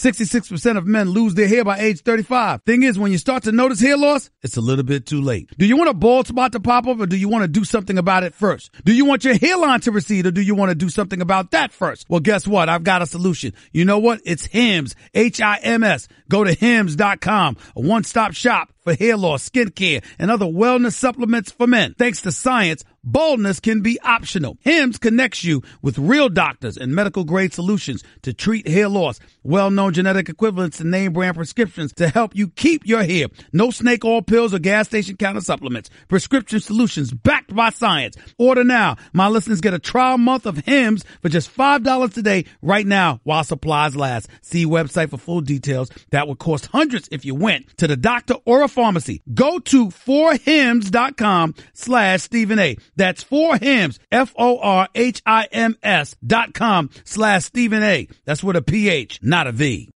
66% of men lose their hair by age 35. Thing is, when you start to notice hair loss, it's a little bit too late. Do you want a bald spot to pop up, or do you want to do something about it first? Do you want your hairline to recede, or do you want to do something about that first? Well, guess what? I've got a solution. You know what? It's Hims, Hims. Go to hims.com, a one-stop shop for hair loss, skincare, and other wellness supplements for men. Thanks to science, baldness can be optional. Hims connects you with real doctors and medical-grade solutions to treat hair loss. Well-known genetic equivalents to name-brand prescriptions to help you keep your hair. No snake oil pills or gas station counter supplements. Prescription solutions backed by science. Order now. My listeners get a trial month of Hims for just $5 today right now while supplies last. See website for full details. That would cost hundreds if you went to the doctor or a pharmacy. Go to forhims.com/Stephen A. That's forhims, forhims.com/Stephen A. That's with a PH, not a V.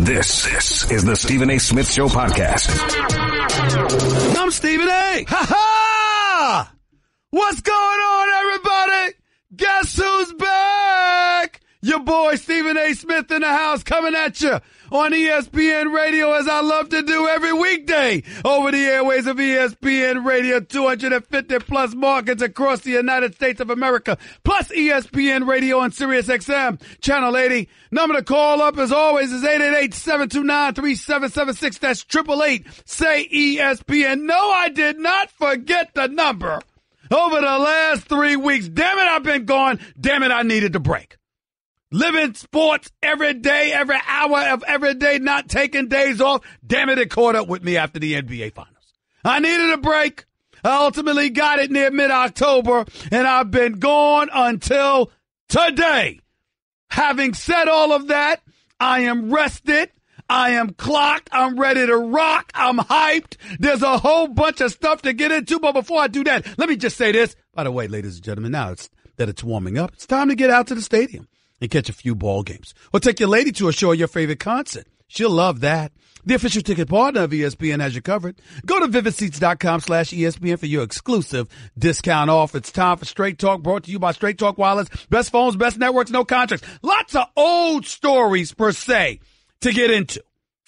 This is the Stephen A. Smith Show podcast. I'm Stephen A. Ha ha! What's going on, everybody? Guess who's back? Your boy Stephen A. Smith in the house, coming at you on ESPN Radio, as I love to do every weekday over the airways of ESPN Radio, 250 plus markets across the United States of America, plus ESPN Radio on Sirius XM, Channel 80. Number to call up, as always, is 888-729-3776. That's 888-SAY-ESPN. No, I did not forget the number over the last 3 weeks. Damn it, I've been gone. Damn it, I needed the break. Living sports every day, every hour of every day, not taking days off. Damn it, it caught up with me after the NBA Finals. I needed a break. I ultimately got it near mid-October, and I've been gone until today. Having said all of that, I am rested. I am clocked. I'm ready to rock. I'm hyped. There's a whole bunch of stuff to get into, but before I do that, let me just say this. By the way, ladies and gentlemen, now it's warming up, it's time to get out to the stadium and catch a few ball games. Or take your lady to a show of your favorite concert. She'll love that. The official ticket partner of ESPN has you covered. Go to vividseats.com/ESPN for your exclusive discount offer. It's time for Straight Talk, brought to you by Straight Talk Wireless. Best phones, best networks, no contracts. Lots of old stories, per se, to get into.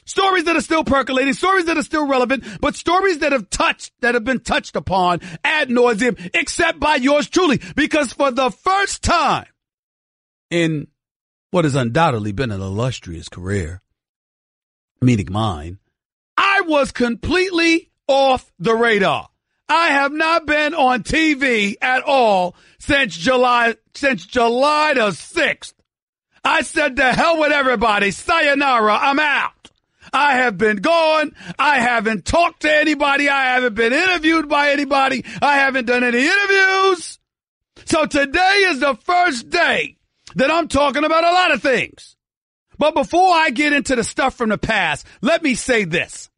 Stories that are still percolating, stories that are still relevant, but stories that have been touched upon ad nauseum, except by yours truly. Because for the first time in what has undoubtedly been an illustrious career, meaning mine, I was completely off the radar. I have not been on TV at all since July the 6th. I said to hell with everybody. Sayonara. I'm out. I have been gone. I haven't talked to anybody. I haven't been interviewed by anybody. I haven't done any interviews. So today is the first day that I'm talking about a lot of things. But before I get into the stuff from the past, let me say this.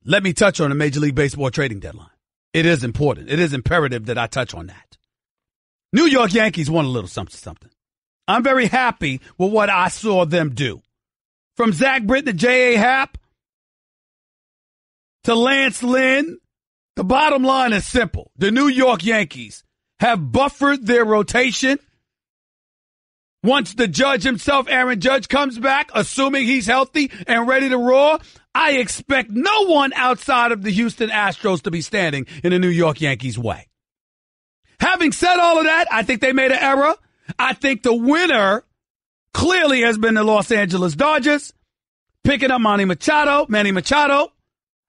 Let me touch on the Major League Baseball trading deadline. It is important. It is imperative that I touch on that. New York Yankees won a little something. I'm very happy with what I saw them do. From Zach Britton to J.A. Happ to Lance Lynn, the bottom line is simple. The New York Yankees have buffered their rotation. Once the Judge himself, Aaron Judge, comes back, assuming he's healthy and ready to roar, I expect no one outside of the Houston Astros to be standing in the New York Yankees' way. Having said all of that, I think they made an error. I think the winner clearly has been the Los Angeles Dodgers. Picking up Manny Machado,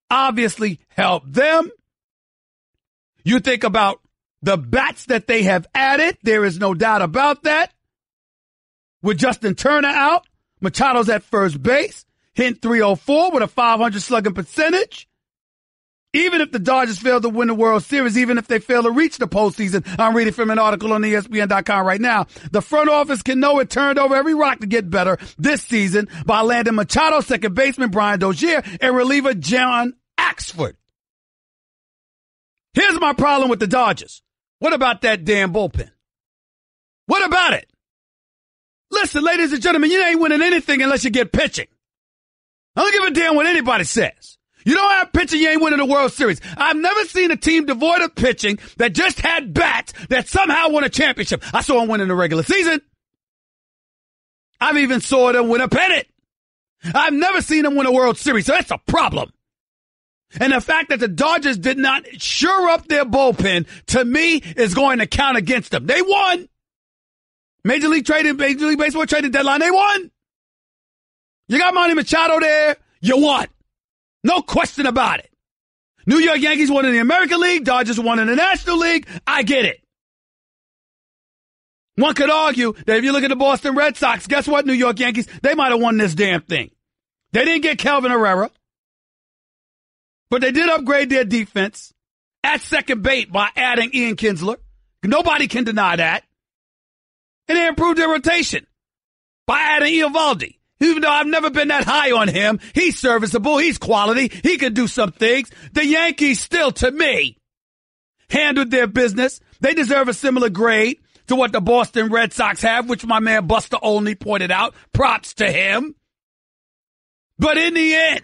obviously helped them. You think about the bats that they have added. There is no doubt about that. With Justin Turner out, Machado's at first base, hitting .304 with a .500 slugging percentage. Even if the Dodgers fail to win the World Series, even if they fail to reach the postseason, I'm reading from an article on ESPN.com right now, the front office can know it turned over every rock to get better this season by landing Machado, second baseman Brian Dozier, and reliever John Axford. Here's my problem with the Dodgers. What about that damn bullpen? What about it? Listen, ladies and gentlemen, you ain't winning anything unless you get pitching. I don't give a damn what anybody says. You don't have pitching, you ain't winning the World Series. I've never seen a team devoid of pitching that just had bats that somehow won a championship. I saw them winning the regular season. I've even saw them win a pennant. I've never seen them win a World Series, so that's a problem. And the fact that the Dodgers did not shore up their bullpen, to me, is going to count against them. They won. Major League Baseball trading deadline, they won. You got Manny Machado there, you won. No question about it. New York Yankees won in the American League, Dodgers won in the National League. I get it. One could argue that if you look at the Boston Red Sox, guess what, New York Yankees? They might have won this damn thing. They didn't get Kelvin Herrera, but they did upgrade their defense at second base by adding Ian Kinsler. Nobody can deny that. And they improved their rotation by adding Eovaldi. Even though I've never been that high on him, he's serviceable, he's quality, he can do some things. The Yankees still, to me, handled their business. They deserve a similar grade to what the Boston Red Sox have, which my man Buster Olney pointed out. Props to him. But in the end,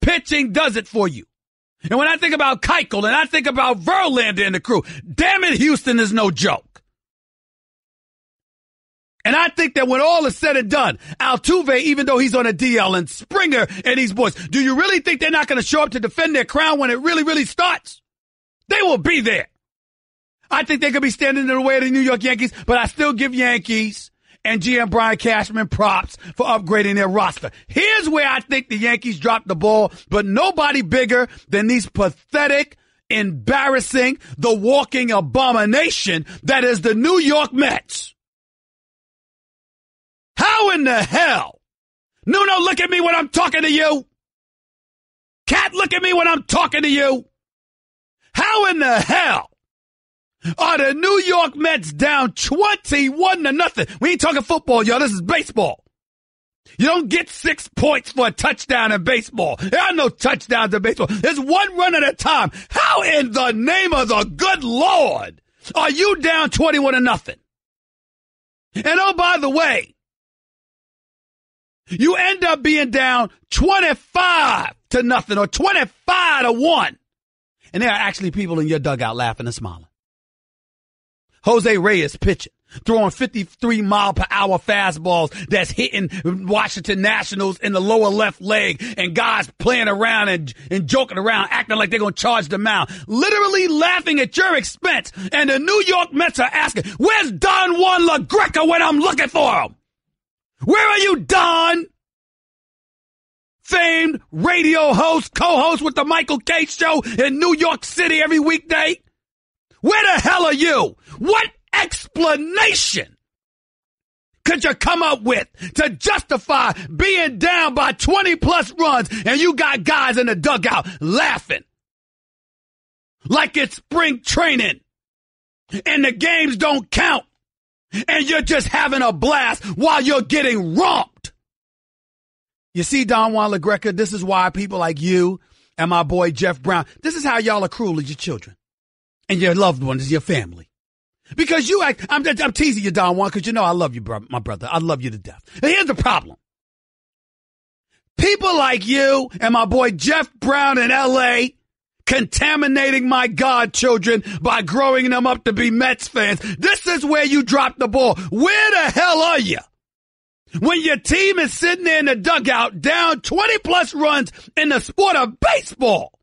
pitching does it for you. And when I think about Keuchel and I think about Verlander and the crew, damn it, Houston is no joke. And I think that when all is said and done, Altuve, even though he's on a DL, and Springer and these boys, do you really think they're not going to show up to defend their crown when it really, really starts? They will be there. I think they could be standing in the way of the New York Yankees, but I still give Yankees and GM Brian Cashman props for upgrading their roster. Here's where I think the Yankees dropped the ball, but nobody bigger than these pathetic, embarrassing, the walking abomination that is the New York Mets. How in the hell? Nuno, look at me when I'm talking to you. Cat, look at me when I'm talking to you. How in the hell are the New York Mets down 21-0? We ain't talking football, y'all. This is baseball. You don't get 6 points for a touchdown in baseball. There are no touchdowns in baseball. There's one run at a time. How in the name of the good Lord are you down 21-0? And oh, by the way, you end up being down 25-0 or 25-1. And there are actually people in your dugout laughing and smiling. Jose Reyes pitching, throwing 53-mile-per-hour fastballs that's hitting Washington Nationals in the lower left leg, and guys playing around and joking around, acting like they're going to charge the mound, literally laughing at your expense. And the New York Mets are asking, where's Don Juan LaGreca when I'm looking for him? Where are you, Don? Famed radio host, co-host with the Michael K. Show in New York City every weekday. Where the hell are you? What explanation could you come up with to justify being down by 20-plus runs and you got guys in the dugout laughing like it's spring training and the games don't count? And you're just having a blast while you're getting romped. You see, Don Juan LaGreca, this is why people like you and my boy Jeff Brown, this is how y'all are cruel to your children and your loved ones, your family. Because you act, I'm teasing you, Don Juan, because you know I love you, my brother. I love you to death. And here's the problem. People like you and my boy Jeff Brown in L.A., contaminating my godchildren by growing them up to be Mets fans. This is where you drop the ball. Where the hell are you? When your team is sitting there in the dugout down 20-plus runs in the sport of baseball.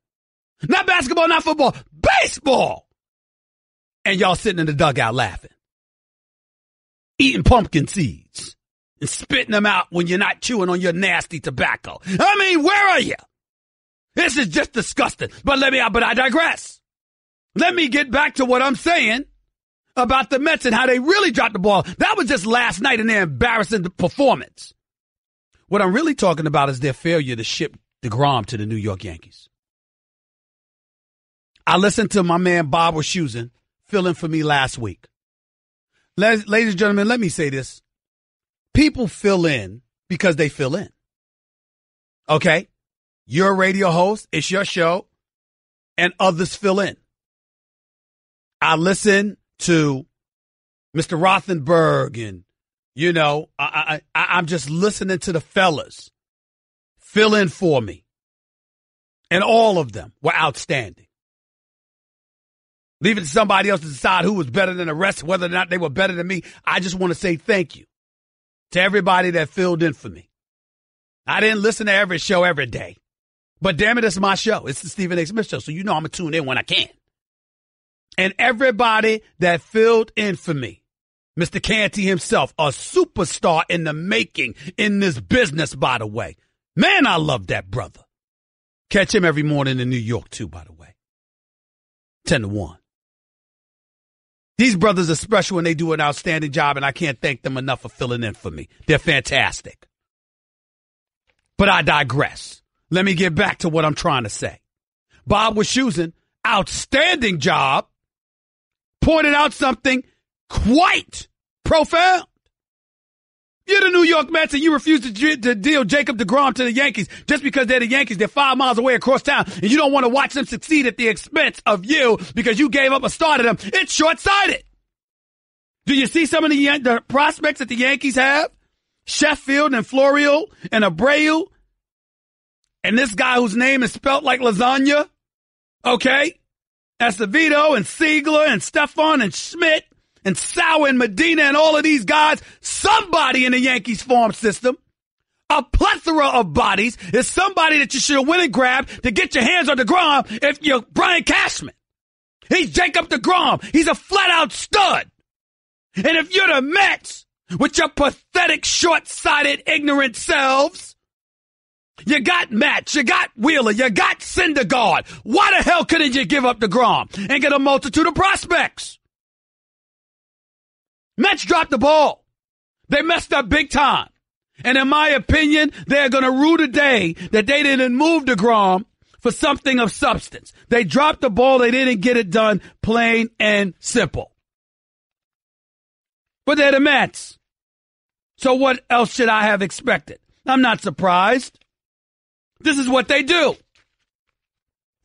Not basketball, not football, baseball. And y'all sitting in the dugout laughing. Eating pumpkin seeds and spitting them out when you're not chewing on your nasty tobacco. I mean, where are you? This is just disgusting. But I digress. Let me get back to what I'm saying about the Mets and how they really dropped the ball. That was just last night in their embarrassing performance. What I'm really talking about is their failure to ship DeGrom to the New York Yankees. I listened to my man Bob Wischusen fill in for me last week. Ladies and gentlemen, let me say this. People fill in because they fill in. Okay? You're a radio host. It's your show. And others fill in. I listen to Mr. Rothenberg and, you know, I'm just listening to the fellas fill in for me. And all of them were outstanding. Leave it to somebody else to decide who was better than the rest, whether or not they were better than me. I just want to say thank you. to everybody that filled in for me. I didn't listen to every show every day. But damn it, it's my show. It's the Stephen A. Smith Show. So you know I'm going to tune in when I can. And everybody that filled in for me, Mr. Canty himself, a superstar in the making in this business, by the way. Man, I love that brother. Catch him every morning in New York, too, by the way. 10 to 1. These brothers are special and they do an outstanding job, and I can't thank them enough for filling in for me. They're fantastic. But I digress. Let me get back to what I'm trying to say. Bob Wischusen, outstanding job, pointed out something quite profound. You're the New York Mets and you refuse to deal Jacob deGrom to the Yankees just because they're the Yankees. They're 5 miles away across town and you don't want to watch them succeed at the expense of you because you gave up a start at them. It's short-sighted. Do you see some of the prospects that the Yankees have? Sheffield and Florial and Abreu and this guy whose name is spelt like lasagna. Okay? Acevedo and Siegler and Stefan and Schmidt and Sauer and Medina and all of these guys, somebody in the Yankees farm system, a plethora of bodies, is somebody that you should have went and grabbed to get your hands on DeGrom if you're Brian Cashman. He's Jacob DeGrom. He's a flat-out stud. And if you're the Mets, with your pathetic, short-sighted, ignorant selves, you got Matz, you got Wheeler, you got Syndergaard. Why the hell couldn't you give up DeGrom and get a multitude of prospects? Mets dropped the ball. They messed up big time. And in my opinion, they're going to rue the day that they didn't move DeGrom for something of substance. They dropped the ball. They didn't get it done, plain and simple. But they're the Mets. So what else should I have expected? I'm not surprised. This is what they do.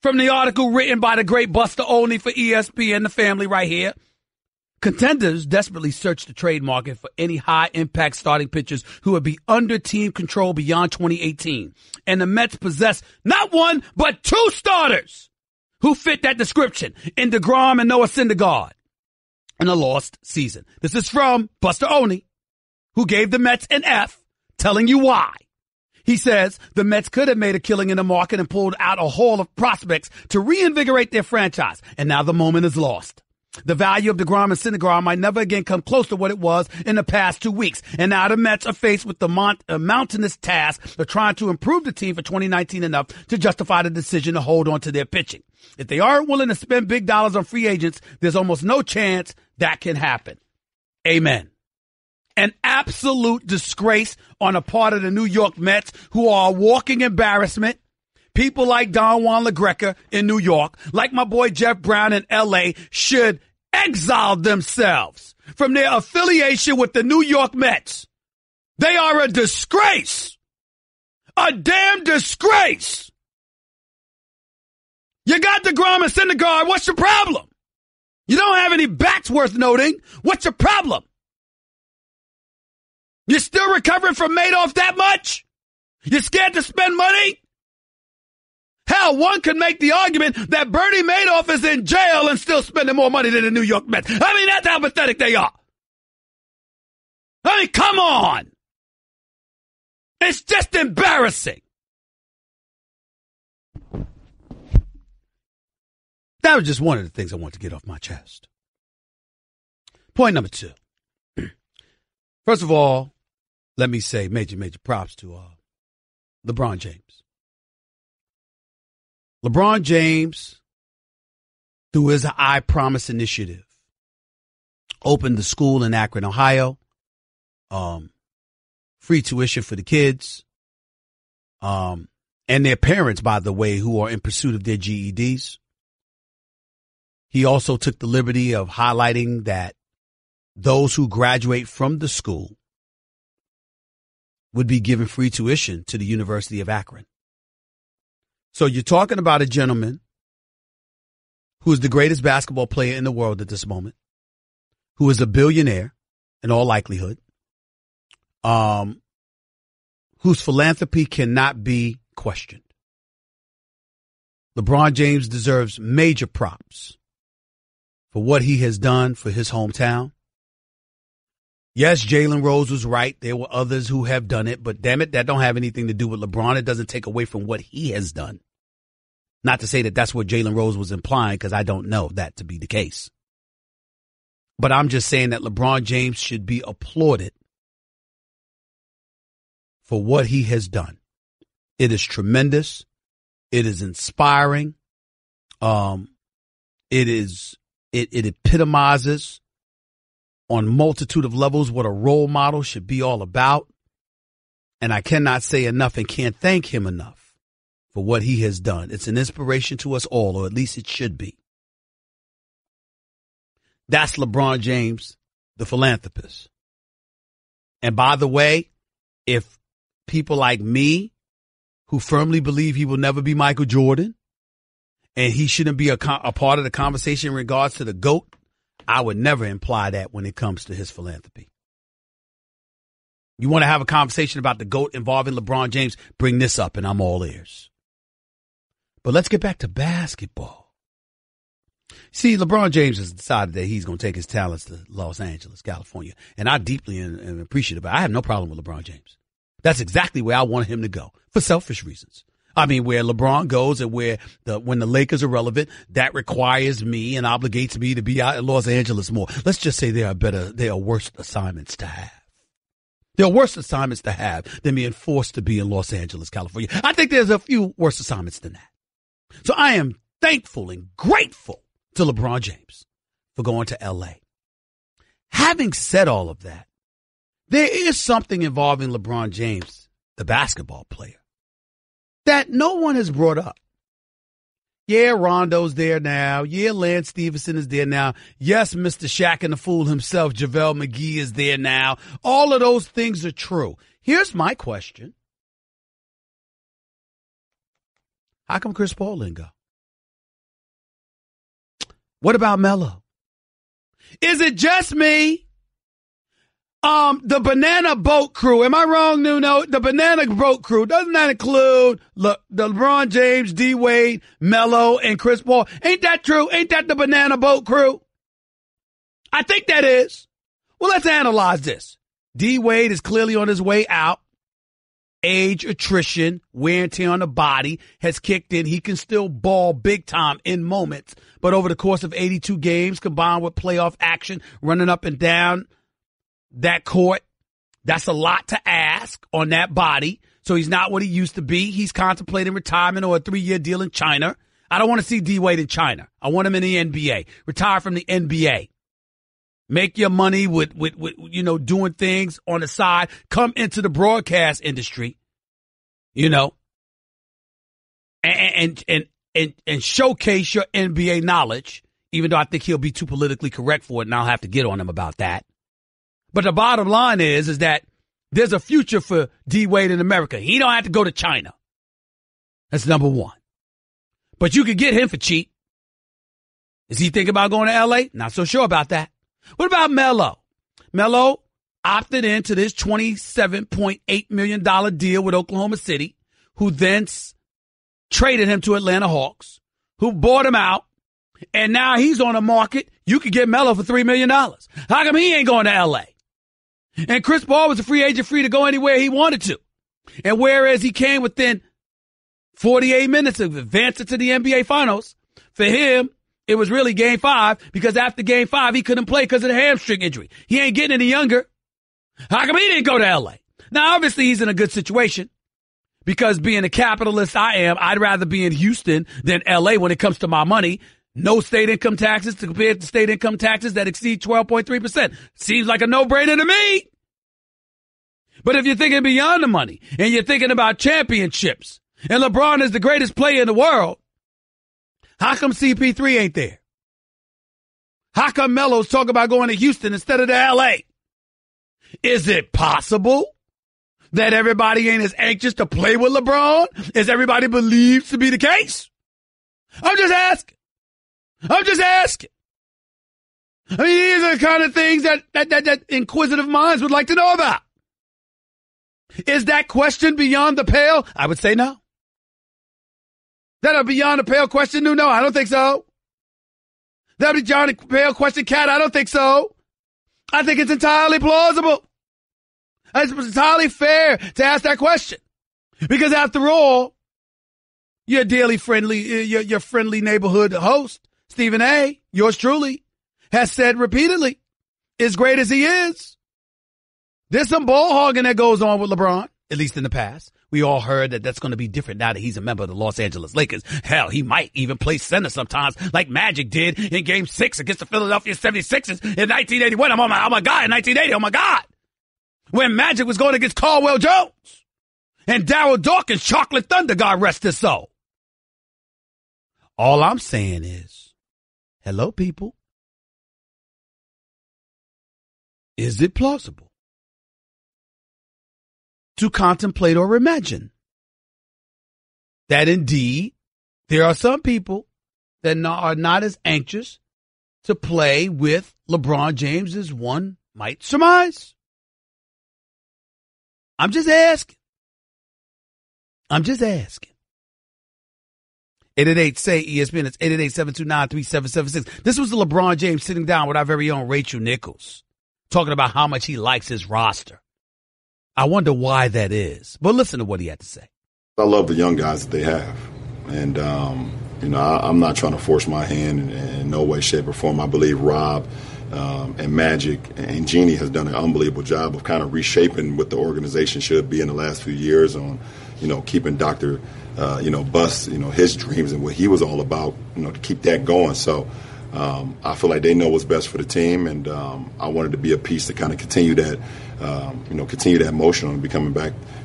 From the article written by the great Buster Olney for ESPN, the family right here. Contenders desperately search the trade market for any high-impact starting pitchers who would be under team control beyond 2018. And the Mets possess not one, but 2 starters who fit that description in DeGrom and Noah Syndergaard in a lost season. This is from Buster Olney, who gave the Mets an F, telling you why. He says the Mets could have made a killing in the market and pulled out a haul of prospects to reinvigorate their franchise, and now the moment is lost. The value of DeGrom and Syndergaard might never again come close to what it was in the past 2 weeks. And now the Mets are faced with the mountainous task of trying to improve the team for 2019 enough to justify the decision to hold on to their pitching. If they aren't willing to spend big dollars on free agents, there's almost no chance that can happen. Amen. An absolute disgrace on a part of the New York Mets, who are a walking embarrassment. People like Don Juan LaGreca in New York, like my boy Jeff Brown in L.A., should exile themselves from their affiliation with the New York Mets. They are a disgrace. A damn disgrace. You got DeGrom and Syndergaard. What's your problem? You don't have any bats worth noting. What's your problem? You're still recovering from Madoff that much? You're scared to spend money? Hell, one could make the argument that Bernie Madoff is in jail and still spending more money than the New York Mets. I mean, that's how pathetic they are. I mean, come on. It's just embarrassing. That was just one of the things I want to get off my chest. Point number 2. First of all, let me say major props to LeBron James. LeBron James, through his I Promise initiative, opened the school in Akron, Ohio, free tuition for the kids, and their parents, by the way, who are in pursuit of their GEDs. He also took the liberty of highlighting that those who graduate from the school would be given free tuition to the University of Akron. So you're talking about a gentleman who is the greatest basketball player in the world at this moment, who is a billionaire in all likelihood, whose philanthropy cannot be questioned. LeBron James deserves major props for what he has done for his hometown. Yes, Jalen Rose was right. There were others who have done it, but damn it, that don't have anything to do with LeBron. It doesn't take away from what he has done. Not to say that that's what Jalen Rose was implying, because I don't know that to be the case. But I'm just saying that LeBron James should be applauded for what he has done. It is tremendous. It is inspiring. It epitomizes on multitude of levels what a role model should be all about. And I cannot say enough and can't thank him enough for what he has done. It's an inspiration to us all, or at least it should be. That's LeBron James, the philanthropist. And by the way, if people like me, who firmly believe he will never be Michael Jordan, and he shouldn't be a part of the conversation in regards to the GOAT, I would never imply that when it comes to his philanthropy. You want to have a conversation about the GOAT involving LeBron James, bring this up and I'm all ears. But let's get back to basketball. See, LeBron James has decided that he's going to take his talents to Los Angeles, California. And I deeply am appreciative. I have no problem with LeBron James. That's exactly where I want him to go, for selfish reasons. I mean, where LeBron goes and when the Lakers are relevant, that requires me and obligates me to be out in Los Angeles more. Let's just say there are worse assignments to have. There are worse assignments to have than being forced to be in Los Angeles, California. I think there's a few worse assignments than that. So I am thankful and grateful to LeBron James for going to L.A. Having said all of that, there is something involving LeBron James, the basketball player, that no one has brought up. Yeah, Rondo's there now. Yeah, Lance Stevenson is there now. Yes, Mr. Shaq and the Fool himself, JaVale McGee, is there now. All of those things are true. Here's my question. How come Chris Paul didn't go? What about Melo? Is it just me? The Banana Boat Crew. Am I wrong, Nuno? The Banana Boat Crew. Doesn't that include the LeBron James, D. Wade, Melo, and Chris Paul? Ain't that true? Ain't that the Banana Boat Crew? I think that is. Well, let's analyze this. D. Wade is clearly on his way out. Age, attrition, wear and tear on the body has kicked in. He can still ball big time in moments. But over the course of 82 games, combined with playoff action, running up and down that court, that's a lot to ask on that body. So he's not what he used to be. He's contemplating retirement or a 3-year deal in China. I don't want to see D. Wade in China. I want him in the NBA. Retire from the NBA. Make your money with doing things on the side. Come into the broadcast industry, and showcase your NBA knowledge, even though I think he'll be too politically correct for it, and I'll have to get on him about that. But the bottom line is that there's a future for D. Wade in America. He don't have to go to China. That's number one. But you could get him for cheap. Is he thinking about going to L.A.? Not so sure about that. What about Melo? Melo opted into this $27.8 million deal with Oklahoma City, who then traded him to Atlanta Hawks, who bought him out, and now he's on the market. You could get Melo for $3 million. How come he ain't going to L.A.? And Chris Paul was a free agent, free to go anywhere he wanted to. And whereas he came within 48 minutes of advancing to the NBA Finals, for him, it was really Game 5, because after Game 5, he couldn't play because of the hamstring injury. He ain't getting any younger. How come he didn't go to L.A.? Now, obviously, he's in a good situation, because being a capitalist I am, I'd rather be in Houston than L.A. when it comes to my money. No state income taxes compared to state income taxes that exceed 12.3%. Seems like a no-brainer to me. But if you're thinking beyond the money and you're thinking about championships and LeBron is the greatest player in the world, how come CP3 ain't there? How come Melo's talking about going to Houston instead of to L.A.? Is it possible that everybody ain't as anxious to play with LeBron as everybody believes to be the case? I'm just asking. I mean, these are the kind of things that inquisitive minds would like to know about. Is that question beyond the pale? I would say no. That a beyond the pale question? No, I don't think so. That a beyond the pale question, Cat? I don't think so. I think it's entirely plausible. It's entirely fair to ask that question. Because after all, your daily friendly, your friendly neighborhood host, Stephen A., yours truly, has said repeatedly, as great as he is, there's some ball hogging that goes on with LeBron, at least in the past. We all heard that that's going to be different now that he's a member of the Los Angeles Lakers. Hell, he might even play center sometimes like Magic did in Game 6 against the Philadelphia 76ers in 1981. Oh my God, in 1980, oh my God. When Magic was going against Caldwell Jones and Darryl Dawkins, Chocolate Thunder, God rest his soul. All I'm saying is, hello, people. Is it plausible to contemplate or imagine that indeed there are some people that are not as anxious to play with LeBron James as one might surmise? I'm just asking. 888-SAY-ESPN. It's 888-729-3776. This was the LeBron James sitting down with our very own Rachel Nichols, talking about how much he likes his roster. I wonder why that is. But listen to what he had to say. I love the young guys that they have. And, I'm not trying to force my hand in no way, shape, or form. I believe Rob and Magic and Jeannie has done an unbelievable job of kind of reshaping what the organization should be in the last few years on, keeping Dr. Bus, his dreams and what he was all about, to keep that going. So I feel like they know what's best for the team, and I wanted to be a piece to kind of continue that, continue that motion on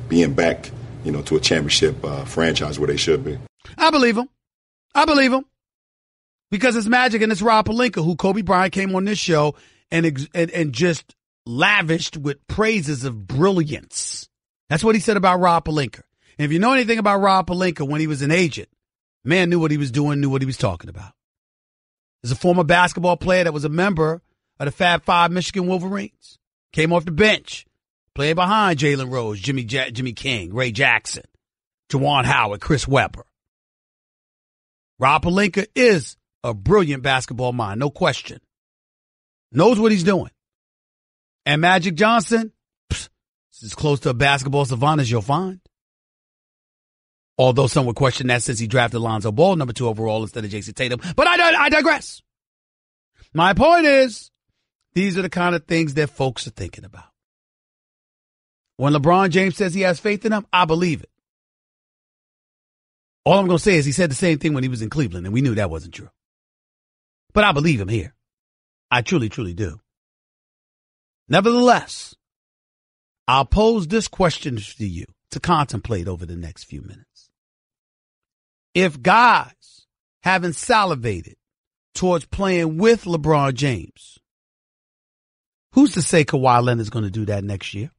being back, to a championship franchise where they should be. I believe him. Because it's Magic and it's Rob Pelinka, who Kobe Bryant came on this show and just lavished with praises of brilliance. That's what he said about Rob Pelinka. And if you know anything about Rob Pelinka, when he was an agent, man knew what he was doing, knew what he was talking about. As a former basketball player that was a member of the Fab Five Michigan Wolverines, came off the bench, playing behind Jalen Rose, Jimmy King, Ray Jackson, Juwan Howard, Chris Webber. Rob Pelinka is a brilliant basketball mind, no question. Knows what he's doing. And Magic Johnson, is as close to a basketball savant as you'll find. Although some would question that since he drafted Lonzo Ball, number 2 overall, instead of Jason Tatum. But I digress. My point is, these are the kind of things that folks are thinking about. When LeBron James says he has faith in him, I believe it. All I'm going to say is he said the same thing when he was in Cleveland, and we knew that wasn't true. But I believe him here. I truly, truly do. Nevertheless, I'll pose this question to you to contemplate over the next few minutes. If guys haven't salivated towards playing with LeBron James, who's to say Kawhi Leonard's going to do that next year?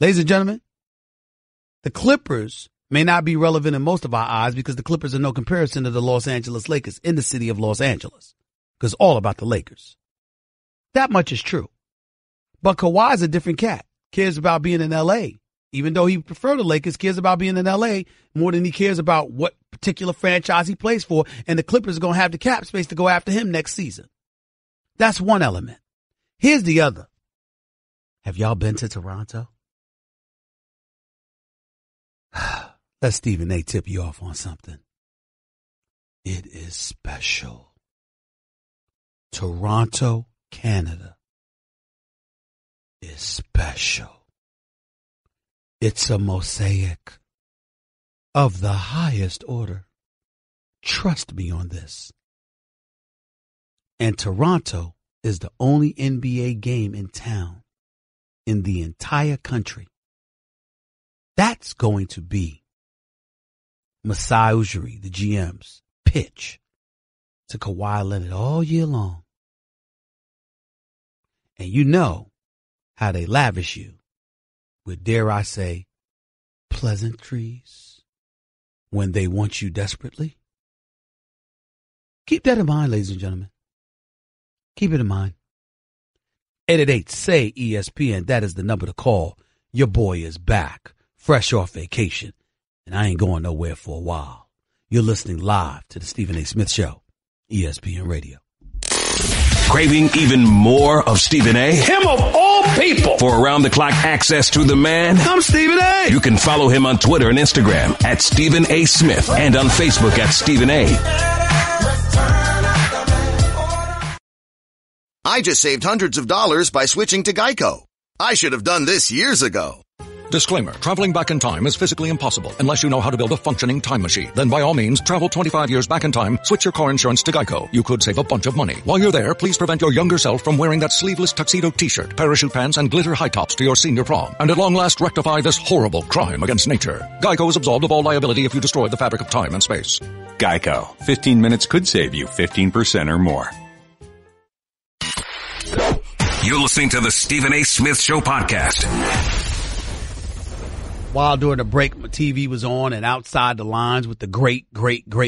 Ladies and gentlemen, the Clippers may not be relevant in most of our eyes because the Clippers are no comparison to the Los Angeles Lakers in the city of Los Angeles, because all about the Lakers. That much is true. But Kawhi's a different cat. Cares about being in L.A. Even though he prefer the Lakers, cares about being in L.A. more than he cares about what particular franchise he plays for, and the Clippers are going to have the cap space to go after him next season. That's one element. Here's the other. Have y'all been to Toronto? Let Stephen A. tip you off on something. It is special. Toronto, Canada is special. It's a mosaic of the highest order. Trust me on this. And Toronto is the only NBA game in town in the entire country. That's going to be Masai Ujiri, the GM's pitch to Kawhi Leonard all year long. And you know how they lavish you with, dare I say, pleasantries when they want you desperately. Keep that in mind, ladies and gentlemen. Keep it in mind. 888-SAY-ESPN. That is the number to call. Your boy is back, fresh off vacation, and I ain't going nowhere for a while. You're listening live to the Stephen A. Smith Show, ESPN Radio. Craving even more of Stephen A? Him of all people. For around-the-clock access to the man? I'm Stephen A. You can follow him on Twitter and Instagram at Stephen A. Smith and on Facebook at Stephen A. I just saved hundreds of dollars by switching to Geico. I should have done this years ago. Disclaimer. Traveling back in time is physically impossible unless you know how to build a functioning time machine. Then by all means, travel 25 years back in time, switch your car insurance to Geico. You could save a bunch of money. While you're there, please prevent your younger self from wearing that sleeveless tuxedo t-shirt, parachute pants, and glitter high tops to your senior prom. And at long last, rectify this horrible crime against nature. Geico is absolved of all liability if you destroy the fabric of time and space. Geico. 15 minutes could save you 15% or more. You're listening to the Stephen A. Smith Show podcast. While during the break, my TV was on, and Outside the Lines with the great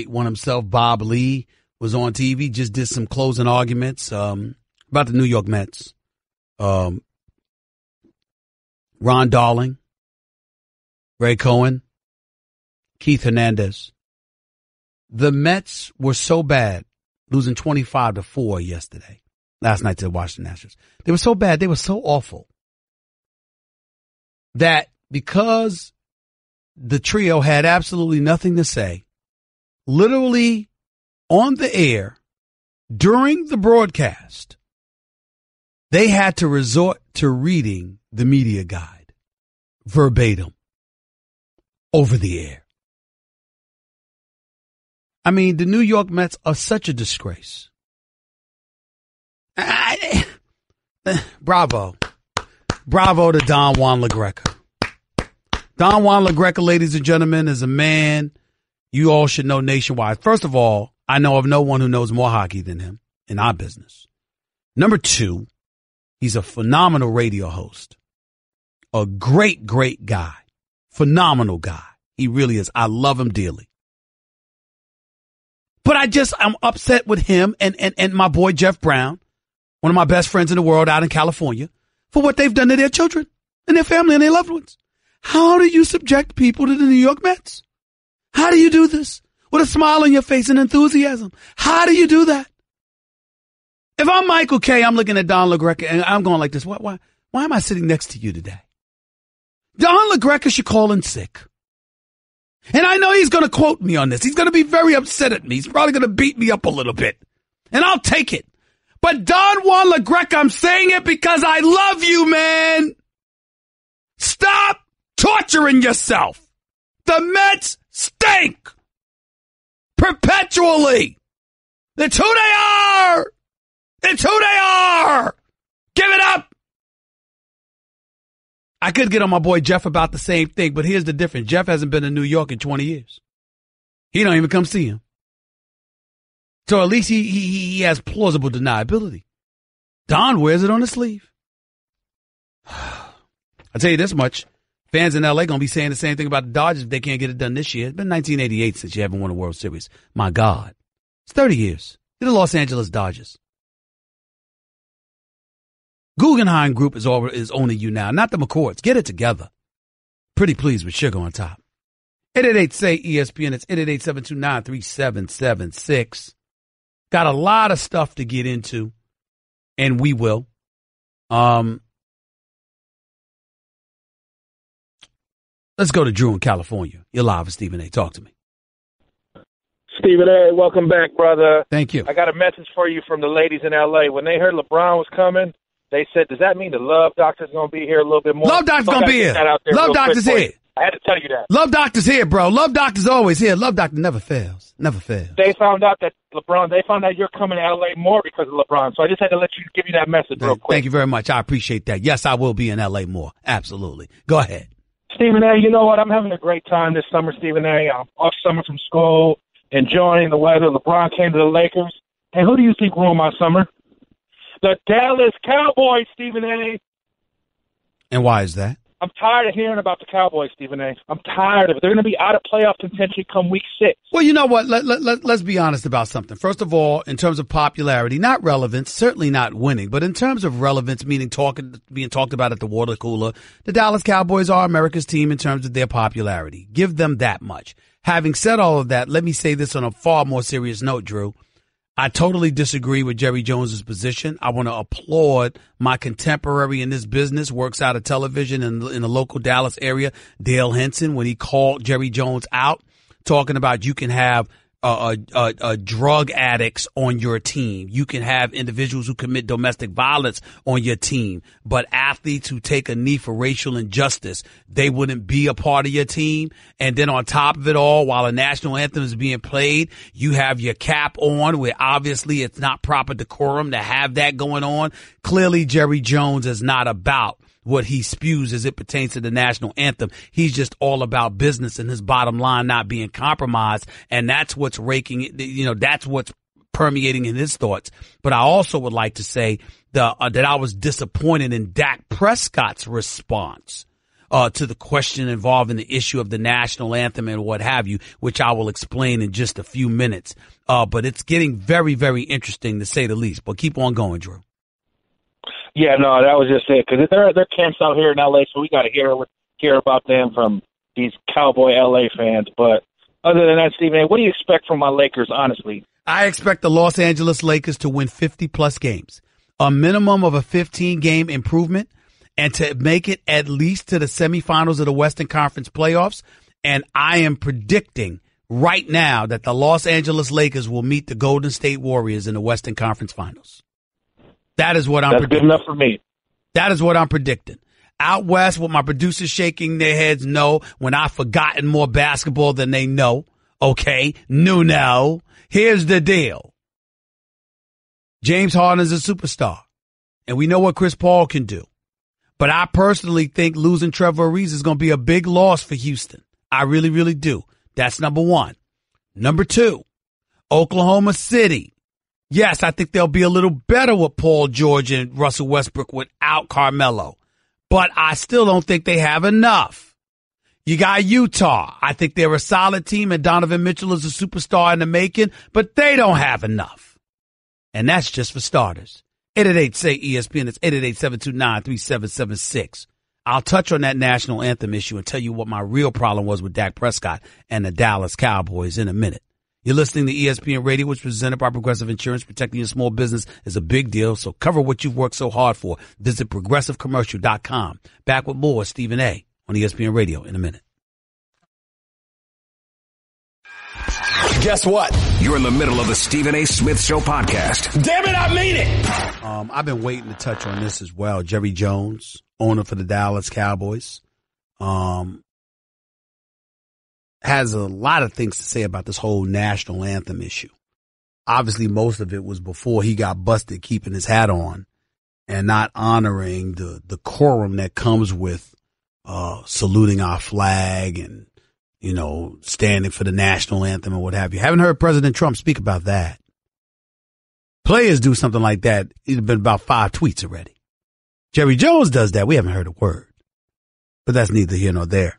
one himself, Bob Lee, was on TV. Just did some closing arguments about the New York Mets. Ron Darling, Ray Cohen, Keith Hernandez. The Mets were so bad, losing 25-4 yesterday, last night to the Washington Nationals. They were so bad, they were so awful, that because the trio had absolutely nothing to say, literally on the air during the broadcast, they had to resort to reading the media guide verbatim over the air. I mean, the New York Mets are such a disgrace. Bravo to Don Juan LaGreca. Don Juan LaGreca, ladies and gentlemen, is a man you all should know nationwide. First of all, I know of no one who knows more hockey than him in our business. Number two, he's a phenomenal radio host. A great guy. Phenomenal guy. He really is. I love him dearly. But I'm upset with him and my boy Jeff Brown, one of my best friends in the world out in California, for what they've done to their children and their family and their loved ones. How do you subject people to the New York Mets? How do you do this? With a smile on your face and enthusiasm. How do you do that? If I'm Michael Kay, I'm looking at Don LaGreca and I'm going like this. Why am I sitting next to you today? Don LaGreca should call in sick. And I know he's going to quote me on this. He's going to be very upset at me. He's probably going to beat me up a little bit. And I'll take it. But Don Juan LaGreca, I'm saying it because I love you, man. Stop torturing yourself. The Mets stink. Perpetually. It's who they are. It's who they are. Give it up. I could get on my boy Jeff about the same thing, but here's the difference. Jeff hasn't been in New York in 20 years. He don't even come see him. So at least he has plausible deniability. Don wears it on his sleeve. I'll tell you this much. Fans in L.A. going to be saying the same thing about the Dodgers if they can't get it done this year. It's been 1988 since you haven't won a World Series. My God. It's 30 years. You're the Los Angeles Dodgers. Guggenheim Group is owning you now, not the McCourts. Get it together. Pretty pleased with sugar on top. 888-SAY-ESPN. It's 888-729-3776. Got a lot of stuff to get into, and we will. Let's go to Drew in California. You're live with Stephen A. Talk to me. Stephen A., welcome back, brother. Thank you. I got a message for you from the ladies in L.A. When they heard LeBron was coming, they said, does that mean the Love Doctor's going to be here a little bit more? Love Doctor's going to be here. Love Doctor's here. I had to tell you that. Love Doctor's here, bro. Love Doctor's always here. Love Doctor never fails. Never fails. They found out that you're coming to L.A. more because of LeBron. So I just had to give you that message real quick. Thank you very much. I appreciate that. Yes, I will be in L.A. more. Absolutely. Go ahead. Stephen A., you know what? I'm having a great time this summer, Stephen A. I'm off summer from school, enjoying the weather. LeBron came to the Lakers. And who do you think ruined my summer? The Dallas Cowboys, Stephen A. And why is that? I'm tired of hearing about the Cowboys, Stephen A. I'm tired of it. They're going to be out of playoff contention come week 6. Well, you know what? Let's be honest about something. First of all, in terms of popularity, not relevance, certainly not winning, but in terms of relevance, meaning being talked about at the water cooler, the Dallas Cowboys are America's team in terms of their popularity. Give them that much. Having said all of that, let me say this on a far more serious note, Drew. I totally disagree with Jerry Jones's position. I want to applaud my contemporary in this business, works out of television in the local Dallas area, Dale Henson, when he called Jerry Jones out, talking about you can have drug addicts on your team. You can have individuals who commit domestic violence on your team, but athletes who take a knee for racial injustice, they wouldn't be a part of your team. And then on top of it all, while a national anthem is being played, you have your cap on where obviously it's not proper decorum to have that going on. Clearly, Jerry Jones is not about what he spews as it pertains to the national anthem. He's just all about business and his bottom line not being compromised. And that's what's that's what's permeating in his thoughts. But I also would like to say that I was disappointed in Dak Prescott's response to the question involving the issue of the national anthem and what have you, which I will explain in just a few minutes. But it's getting very, very interesting to say the least. But keep on going, Drew. Yeah, no, that was just it, because they're camps out here in L.A., so we got to hear about them from these Cowboy L.A. fans. But other than that, Stephen, what do you expect from my Lakers, honestly? I expect the Los Angeles Lakers to win 50-plus games, a minimum of a 15-game improvement, and to make it at least to the semifinals of the Western Conference playoffs. And I am predicting right now that the Los Angeles Lakers will meet the Golden State Warriors in the Western Conference finals. That is what I'm predicting. That's good enough for me. That is what I'm predicting. Out west, with my producers shaking their heads no, when I've forgotten more basketball than they know. Okay, no. Here's the deal. James Harden is a superstar, and we know what Chris Paul can do. But I personally think losing Trevor Ariza is going to be a big loss for Houston. I really, really do. That's number one. Number two, Oklahoma City. Yes, I think they'll be a little better with Paul George and Russell Westbrook without Carmelo. But I still don't think they have enough. You got Utah. I think they're a solid team, and Donovan Mitchell is a superstar in the making, but they don't have enough. And that's just for starters. 888-SAY-ESPN. It's 888-729-3776. I'll touch on that national anthem issue and tell you what my real problem was with Dak Prescott and the Dallas Cowboys in a minute. You're listening to ESPN Radio, which is presented by Progressive Insurance. Protecting your small business is a big deal, so cover what you've worked so hard for. Visit ProgressiveCommercial.com. Back with more Stephen A. on ESPN Radio in a minute. Guess what? You're in the middle of the Stephen A. Smith Show podcast. Damn it, I mean it! I've been waiting to touch on this as well. Jerry Jones, owner for the Dallas Cowboys, has a lot of things to say about this whole national anthem issue. Obviously, most of it was before he got busted keeping his hat on and not honoring the decorum that comes with saluting our flag and, standing for the national anthem and what have you. Haven't heard President Trump speak about that. Players do something like that. It's been about 5 tweets already. Jerry Jones does that. We haven't heard a word. But that's neither here nor there.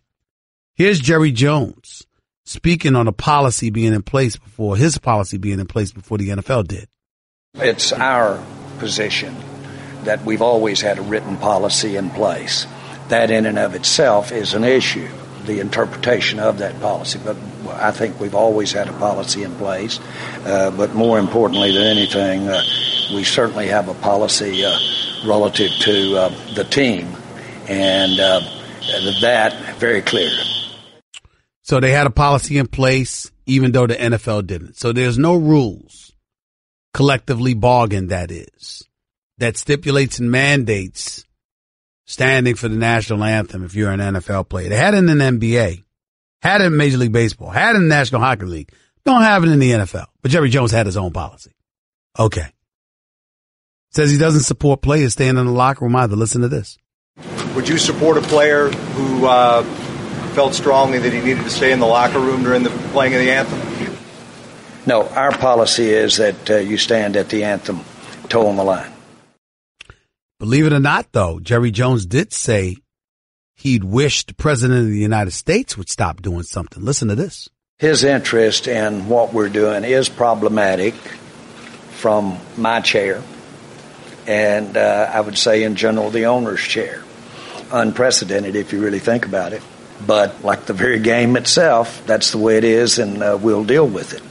Here's Jerry Jones speaking on his policy being in place before the NFL did. It's our position that we've always had a written policy in place. That in and of itself is an issue, the interpretation of that policy. But I think we've always had a policy in place. But more importantly than anything, we certainly have a policy relative to the team. And that very clear. So they had a policy in place, even though the NFL didn't. So there's no rules, collectively bargained, that stipulates and mandates standing for the national anthem if you're an NFL player. They had it in the NBA, had it in Major League Baseball, had it in the National Hockey League. Don't have it in the NFL. But Jerry Jones had his own policy. Okay. Says he doesn't support players staying in the locker room either. Listen to this. Would you support a player who felt strongly that he needed to stay in the locker room during the playing of the anthem? No, our policy is that you stand at the anthem, toe on the line. Believe it or not, though, Jerry Jones did say he'd wish the president of the United States would stop doing something. Listen to this. His interest in what we're doing is problematic from my chair, and I would say in general the owner's chair. Unprecedented if you really think about it. But like the very game itself, that's the way it is, and we'll deal with it.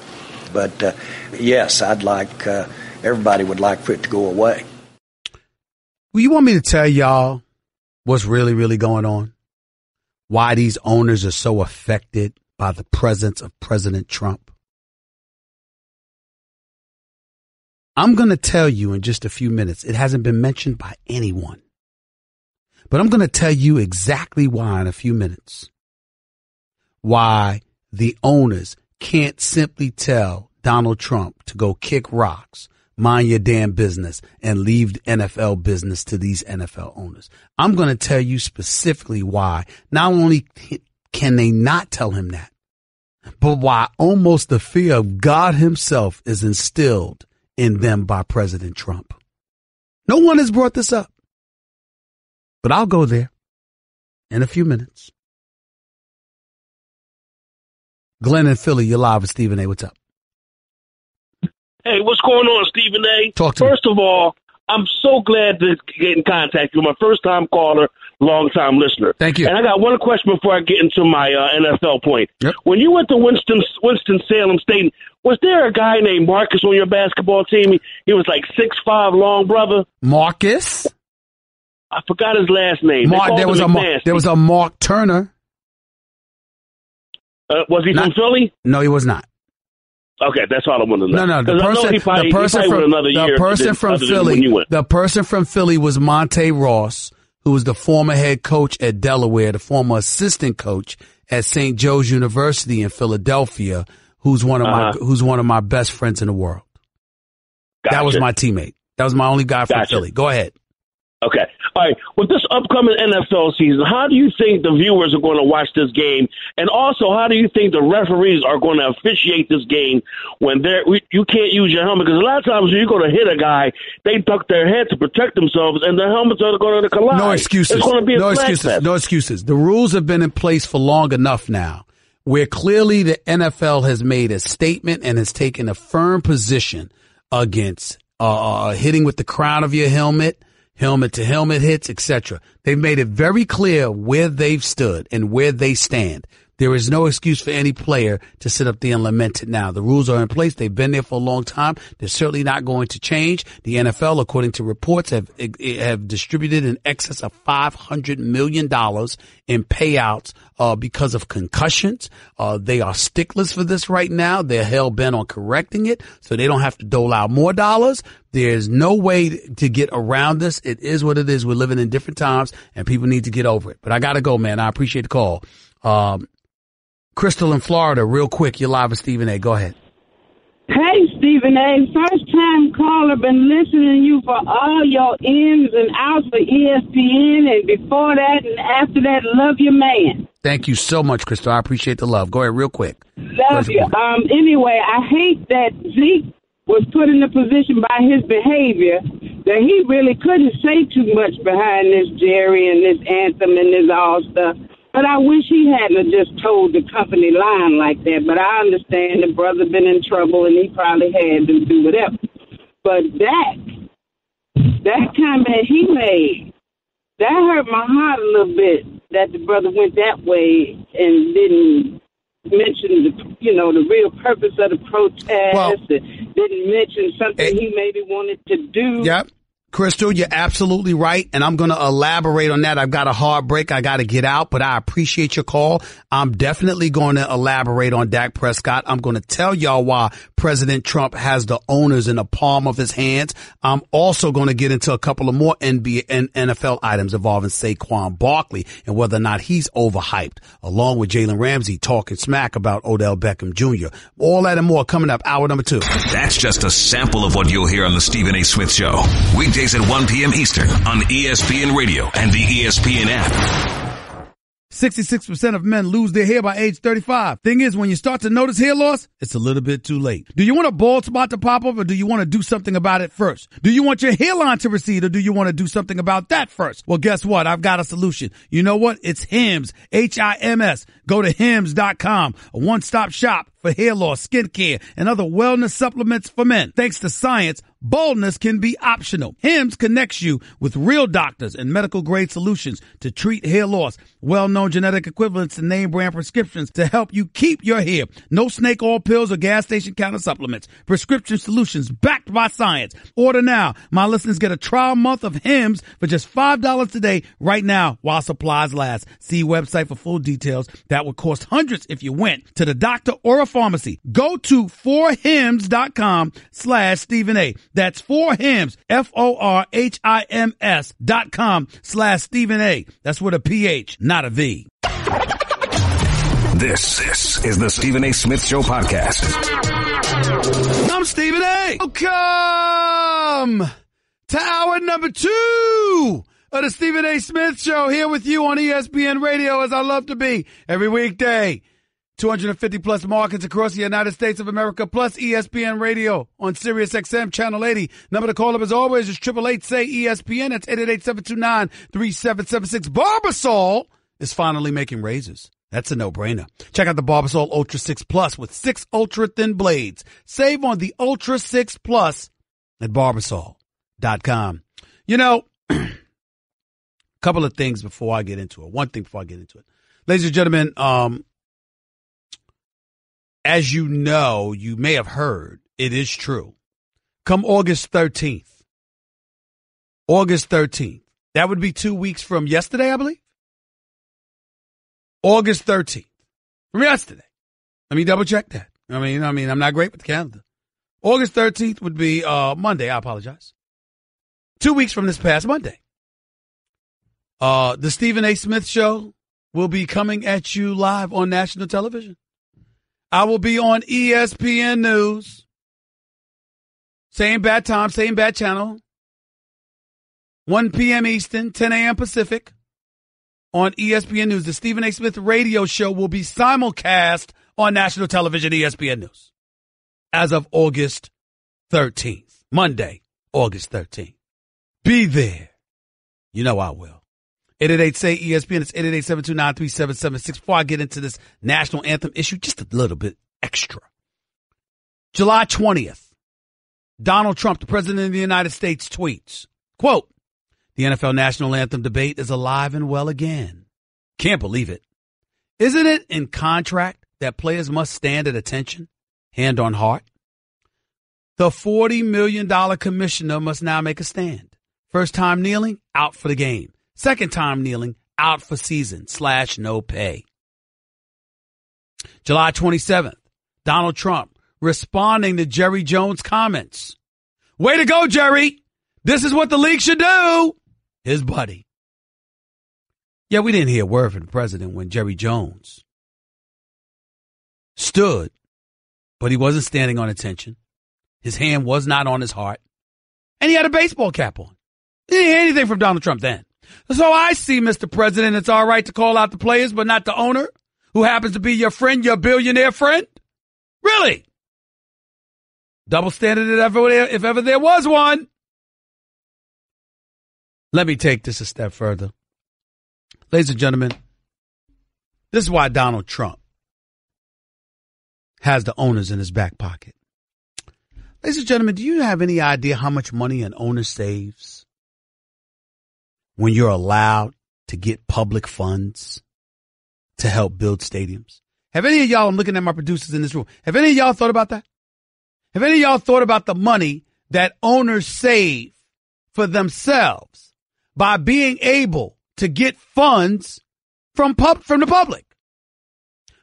But, yes, everybody would like for it to go away. Well, you want me to tell y'all what's really, really going on? Why these owners are so affected by the presence of President Trump? I'm going to tell you in just a few minutes. It hasn't been mentioned by anyone. But I'm going to tell you exactly why in a few minutes. Why the owners can't simply tell Donald Trump to go kick rocks, mind your damn business, and leave NFL business to these NFL owners. I'm going to tell you specifically why. Not only can they not tell him that, but why almost the fear of God himself is instilled in them by President Trump. No one has brought this up, but I'll go there in a few minutes. Glenn in Philly, you're live with Stephen A. What's up? Hey, what's going on, Stephen A? Talk to First of all, I'm so glad to get in contact. You're my first-time caller, long-time listener. Thank you. And I got one question before I get into my NFL point. Yep. When you went to Winston-Salem State, was there a guy named Marcus on your basketball team? He was like 6'5", long brother. Marcus? I forgot his last name. There was a Mark Turner. Was he from Philly? No, he was not. Okay, that's all I want to know. No, the person from Philly was Monte Ross, who was the former head coach at Delaware, the former assistant coach at St. Joe's University in Philadelphia, who's one of my best friends in the world. Gotcha. That was my teammate. That was my only guy from Philly. Go ahead. Okay. All right. With this upcoming NFL season, how do you think the viewers are going to watch this game? And also, how do you think the referees are going to officiate this game when you can't use your helmet? Because a lot of times when you're going to hit a guy, they duck their head to protect themselves, and their helmets are going to collide. No excuses. It's going to be No excuses. The rules have been in place for long enough now, where clearly the NFL has made a statement and has taken a firm position against hitting with the crown of your helmet to helmet hits, etc. They've made it very clear where they've stood and where they stand. There is no excuse for any player to sit up there and lament it now. The rules are in place. They've been there for a long time. They're certainly not going to change. The NFL, according to reports, have distributed in excess of $500 million in payouts because of concussions. They are sticklers for this right now. They're hell-bent on correcting it so they don't have to dole out more dollars. There's no way to get around this. It is what it is. We're living in different times, and people need to get over it. But I got to go, man. I appreciate the call. Crystal in Florida, real quick. You're live with Stephen A. Go ahead. Hey, Stephen A. First-time caller. Been listening to you for all your ins and outs for ESPN, and before that and after that, love your man. Thank you so much, Crystal. I appreciate the love. Go ahead real quick. Love you. Anyway, I hate that Zeke was put in a position by his behavior that he really couldn't say too much behind this Jerry and this anthem and this all stuff. But I wish he hadn't just told the company line like that. But I understand the brother been in trouble and he probably had to do whatever. But that comment he made, that hurt my heart a little bit, that the brother went that way and didn't mention the real purpose of the protest, and didn't mention something he maybe wanted to do. Yep. Crystal, you're absolutely right, and I'm going to elaborate on that. I've got a hard break. I got to get out, but I appreciate your call. I'm definitely going to elaborate on Dak Prescott. I'm going to tell y'all why President Trump has the owners in the palm of his hands. I'm also going to get into a couple of more NBA and NFL items involving Saquon Barkley and whether or not he's overhyped, along with Jalen Ramsey talking smack about Odell Beckham Jr. All that and more coming up, hour number 2. That's just a sample of what you'll hear on the Stephen A. Smith Show. Weekdays at 1 p.m. Eastern on ESPN Radio and the ESPN app. 66% of men lose their hair by age 35. Thing is, when you start to notice hair loss, it's a little bit too late. Do you want a bald spot to pop up, or do you want to do something about it first? Do you want your hairline to recede, or do you want to do something about that first? Well, guess what? I've got a solution. You know what? It's Hims, Hims. Go to hims.com, a one-stop shop for hair loss, skin care, and other wellness supplements for men. Thanks to science, boldness can be optional. Hims connects you with real doctors and medical-grade solutions to treat hair loss. Well-known genetic equivalents to name-brand prescriptions to help you keep your hair. No snake oil pills or gas station counter supplements. Prescription solutions backed by science. Order now. My listeners get a trial month of Hims for just $5 today right now while supplies last. See website for full details. That would cost hundreds if you went to the doctor or a pharmacy. Go to 4hims.com/Stephen A. That's 4hims, FORHIMS.com/Stephen A. That's with a PH, not a V. This is the Stephen A. Smith Show podcast. I'm Stephen A. Welcome to hour number 2 of the Stephen A. Smith Show, here with you on ESPN Radio, as I love to be every weekday. 250 plus markets across the United States of America, plus ESPN Radio on Sirius XM Channel 80. Number to call up as always is 888-SAY-ESPN. That's 888-729-3776. Barbasol is finally making razors. That's a no-brainer. Check out the Barbasol Ultra 6 Plus with 6 ultra-thin blades. Save on the Ultra 6 Plus at Barbasol.com. You know, a couple of things before I get into it. One thing before I get into it. Ladies and gentlemen, as you know, you may have heard, it is true. Come August 13th, that would be 2 weeks from yesterday, I believe. August 13th, from yesterday. Let me double check that. I mean, I'm not great with the calendar. August 13th would be Monday. I apologize. 2 weeks from this past Monday. The Stephen A. Smith Show will be coming at you live on national television. I will be on ESPN News. Same bad time, same bad channel. 1 p.m. Eastern, 10 a.m. Pacific on ESPN News. The Stephen A. Smith Radio Show will be simulcast on national television, ESPN News, as of August 13th. Monday, August 13th. Be there. You know I will. 888-SAY-ESPN. It's 888-729-3776. Before I get into this national anthem issue, just a little bit extra. July 20th, Donald Trump, the president of the United States, tweets, quote, "The NFL national anthem debate is alive and well again. Can't believe it. Isn't it in contract that players must stand at attention, hand on heart? The $40 million commissioner must now make a stand. First time kneeling, out for the game. Second time kneeling, out for season / no pay." July 27th, Donald Trump responding to Jerry Jones' comments. "Way to go, Jerry. This is what the league should do." His buddy. Yeah, we didn't hear a word from the president when Jerry Jones stood, but he wasn't standing on attention. His hand was not on his heart. And he had a baseball cap on. He didn't hear anything from Donald Trump then. So I see, Mr. President, it's all right to call out the players, but not the owner, who happens to be your friend, your billionaire friend? Really? Double standard if ever there was one. Let me take this a step further. Ladies and gentlemen, this is why Donald Trump has the owners in his back pocket. Ladies and gentlemen, do you have any idea how much money an owner saves when you're allowed to get public funds to help build stadiums? Have any of y'all, I'm looking at my producers in this room, have any of y'all thought about that? Have any of y'all thought about the money that owners save for themselves by being able to get funds from the public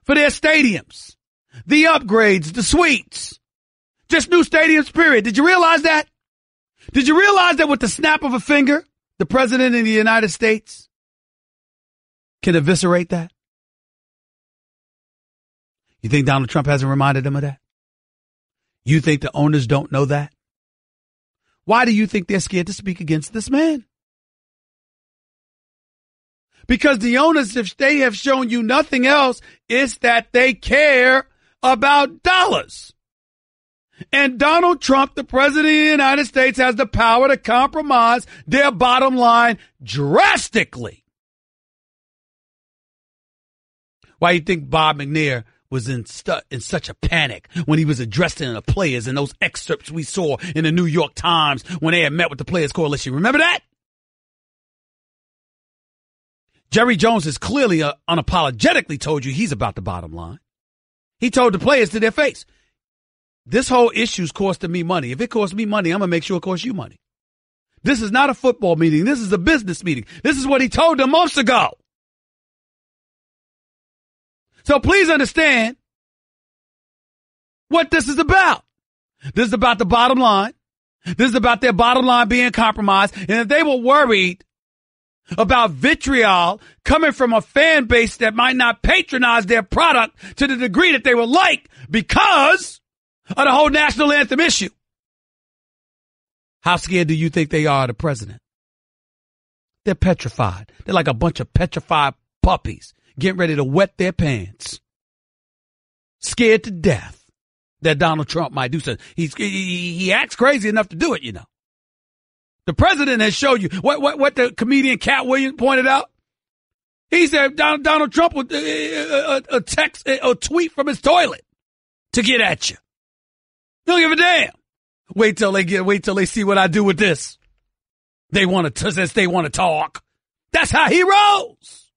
for their stadiums, the upgrades, the suites, just new stadiums, period? Did you realize that? Did you realize that with the snap of a finger, the president of the United States can eviscerate that? You think Donald Trump hasn't reminded them of that? You think the owners don't know that? Why do you think they're scared to speak against this man? Because the owners, if they have shown you nothing else, is that they care about dollars. And Donald Trump, the president of the United States, has the power to compromise their bottom line drastically. Why do you think Bob McNair was in such a panic when he was addressing the players in those excerpts we saw in the New York Times when they had met with the Players Coalition. Remember that? Jerry Jones has clearly unapologetically told you he's about the bottom line. He told the players to their face, this whole issue's costing me money. If it costs me money, I'm going to make sure it costs you money. This is not a football meeting. This is a business meeting. This is what he told them months ago. So please understand what this is about. This is about the bottom line. This is about their bottom line being compromised. And if they were worried about vitriol coming from a fan base that might not patronize their product to the degree that they would like because of the whole national anthem issue, how scared do you think they are of the president? They're petrified. They're like a bunch of petrified puppies getting ready to wet their pants. Scared to death that Donald Trump might do something. He acts crazy enough to do it, you know. The president has showed you what the comedian Cat Williams pointed out. He said Donald Trump would a tweet from his toilet to get at you. Don't give a damn. Wait till they see what I do with this. They want to talk. That's how he rolls.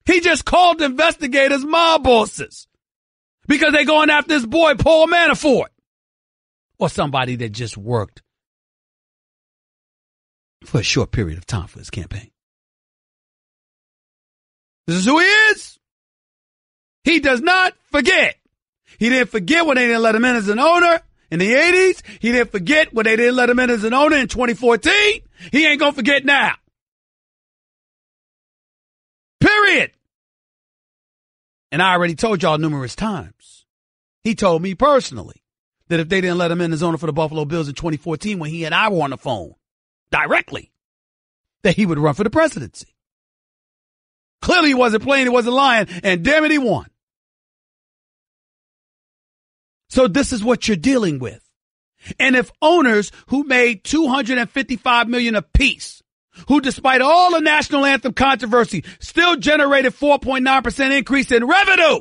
He just called investigators mob bosses because they going after this boy Paul Manafort or somebody that just worked for a short period of time for his campaign. This is who he is. He does not forget. He didn't forget when they didn't let him in as an owner in the 80s. He didn't forget when they didn't let him in as an owner in 2014. He ain't going to forget now. Period. And I already told y'all numerous times. He told me personally that if they didn't let him in as owner for the Buffalo Bills in 2014 when he and I were on the phone directly, that he would run for the presidency. Clearly he wasn't playing, he wasn't lying, and damn it, he won. So this is what you're dealing with. And if owners who made $255 million apiece, who despite all the national anthem controversy still generated 4.9% increase in revenue,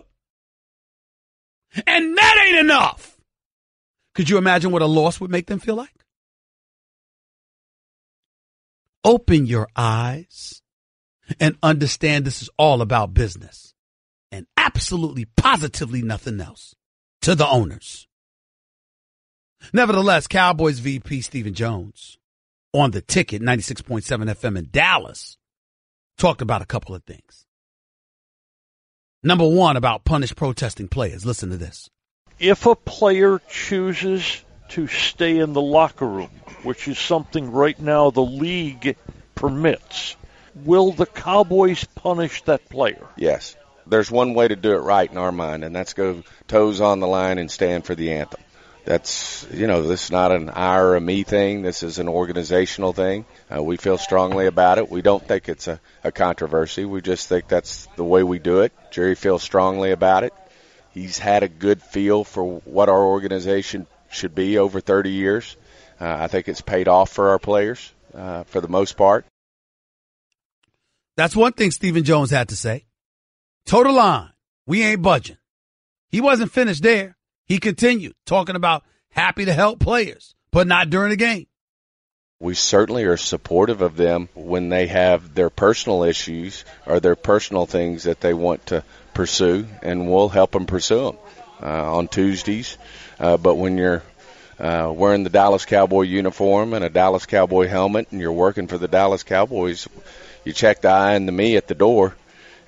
and that ain't enough, could you imagine what a loss would make them feel like? Open your eyes and understand this is all about business and absolutely positively nothing else to the owners. Nevertheless, Cowboys VP Stephen Jones on the Ticket 96.7 FM in Dallas talked about a couple of things. Number one, about punish protesting players. Listen to this. If a player chooses to stay in the locker room, which is something right now the league permits, will the Cowboys punish that player? Yes. There's one way to do it right in our mind, and that's go toes on the line and stand for the anthem. That's, this is not an I or a me thing. This is an organizational thing. We feel strongly about it. We don't think it's a controversy. We just think that's the way we do it. Jerry feels strongly about it. He's had a good feel for what our organization should be over 30 years. I think it's paid off for our players for the most part. That's one thing Stephen Jones had to say. Total line. We ain't budging. He wasn't finished there. He continued talking about happy to help players, but not during the game. We certainly are supportive of them when they have their personal issues or their personal things that they want to pursue, and we'll help them pursue them on Tuesdays. But when you're wearing the Dallas Cowboy uniform and a Dallas Cowboy helmet and you're working for the Dallas Cowboys, you check the I and the me at the door,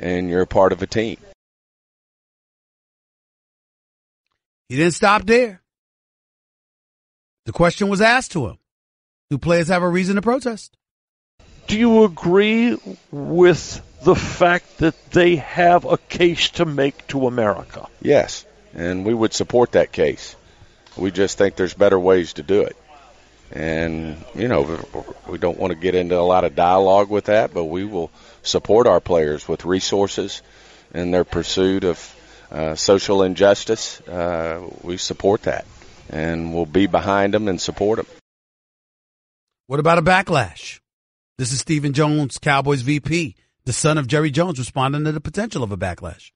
and you're a part of a team. He didn't stop there. The question was asked to him. Do players have a reason to protest? Do you agree with the fact that they have a case to make to America? Yes, and we would support that case. We just think there's better ways to do it. And, we don't want to get into a lot of dialogue with that, but we will support our players with resources in their pursuit of social injustice. We support that, and we'll be behind them and support them. What about a backlash? This is Stephen Jones, Cowboys VP, The son of Jerry Jones responding to the potential of a backlash.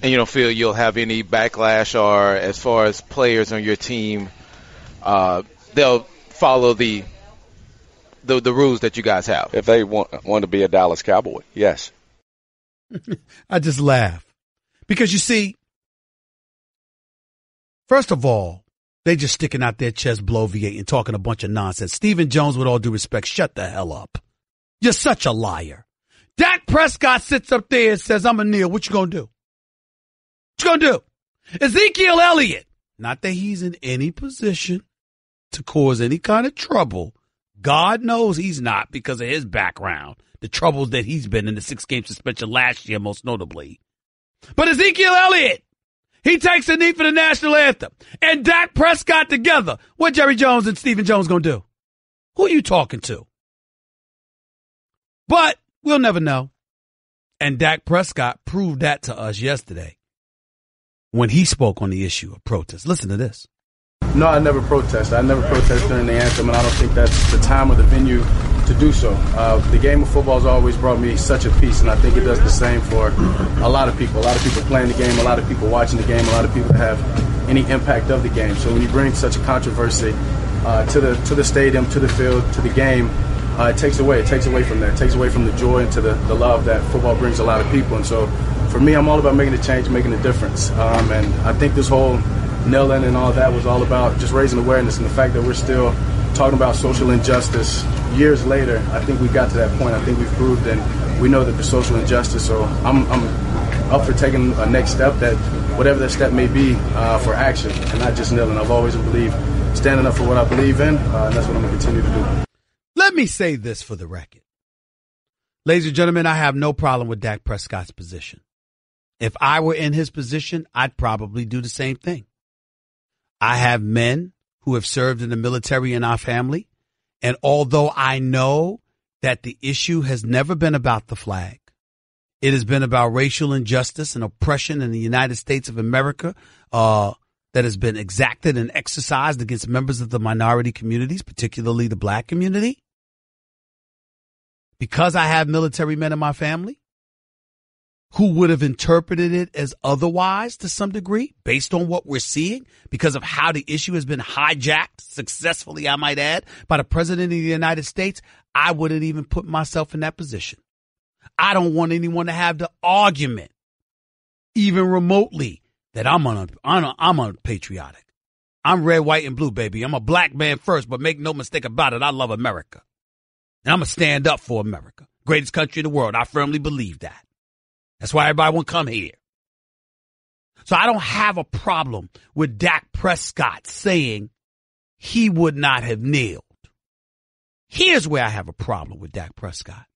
And you don't feel you'll have any backlash, or as far as players on your team, they'll follow the rules that you guys have? If they want to be a Dallas Cowboy, yes. I just laugh. Because you see, first of all, they just sticking out their chest, bloviating, talking a bunch of nonsense. Stephen Jones, with all due respect, shut the hell up. You're such a liar. Dak Prescott sits up there and says, I'm a kneel. What you gonna do? What you gonna do? Ezekiel Elliott, not that he's in any position to cause any kind of trouble. God knows he's not, because of his background, the troubles that he's been in, the 6-game suspension last year, most notably. But Ezekiel Elliott, he takes a knee for the national anthem. And Dak Prescott together. What Jerry Jones and Stephen Jones gonna do? Who are you talking to? But we'll never know. And Dak Prescott proved that to us yesterday when he spoke on the issue of protest. Listen to this. No, I never protest. I never protest during the anthem, and I don't think that's the time or the venue to do so. The game of football has always brought me such a peace, and I think it does the same for a lot of people. A lot of people playing the game, a lot of people watching the game, a lot of people that have any impact of the game. So when you bring such a controversy to the stadium, to the field, to the game, it takes away from that. It takes away from the joy and to the love that football brings a lot of people. And so for me, I'm all about making a change, making a difference. And I think this whole kneeling and all that was all about just raising awareness, and the fact that we're still talking about social injustice years later. I think we got to that point. I think we've proved and we know that there's social injustice. So I'm up for taking a next step, that whatever that step may be, for action and not just kneeling. I've always believed standing up for what I believe in, and that's what I'm going to continue to do. Let me say this for the record. Ladies and gentlemen, I have no problem with Dak Prescott's position. If I were in his position, I'd probably do the same thing. I have men who have served in the military in our family, and although I know that the issue has never been about the flag, it has been about racial injustice and oppression in the United States of America that has been exacted and exercised against members of the minority communities, particularly the black community. Because I have military men in my family who would have interpreted it as otherwise to some degree based on what we're seeing, because of how the issue has been hijacked successfully, I might add, by the president of the United States, I wouldn't even put myself in that position. I don't want anyone to have the argument, even remotely, that I'm unpatriotic. I'm red, white, and blue, baby. I'm a black man first, but make no mistake about it, I love America. And I'm going to stand up for America. Greatest country in the world. I firmly believe that. That's why everybody want to come here. So I don't have a problem with Dak Prescott saying he would not have kneeled. Here's where I have a problem with Dak Prescott.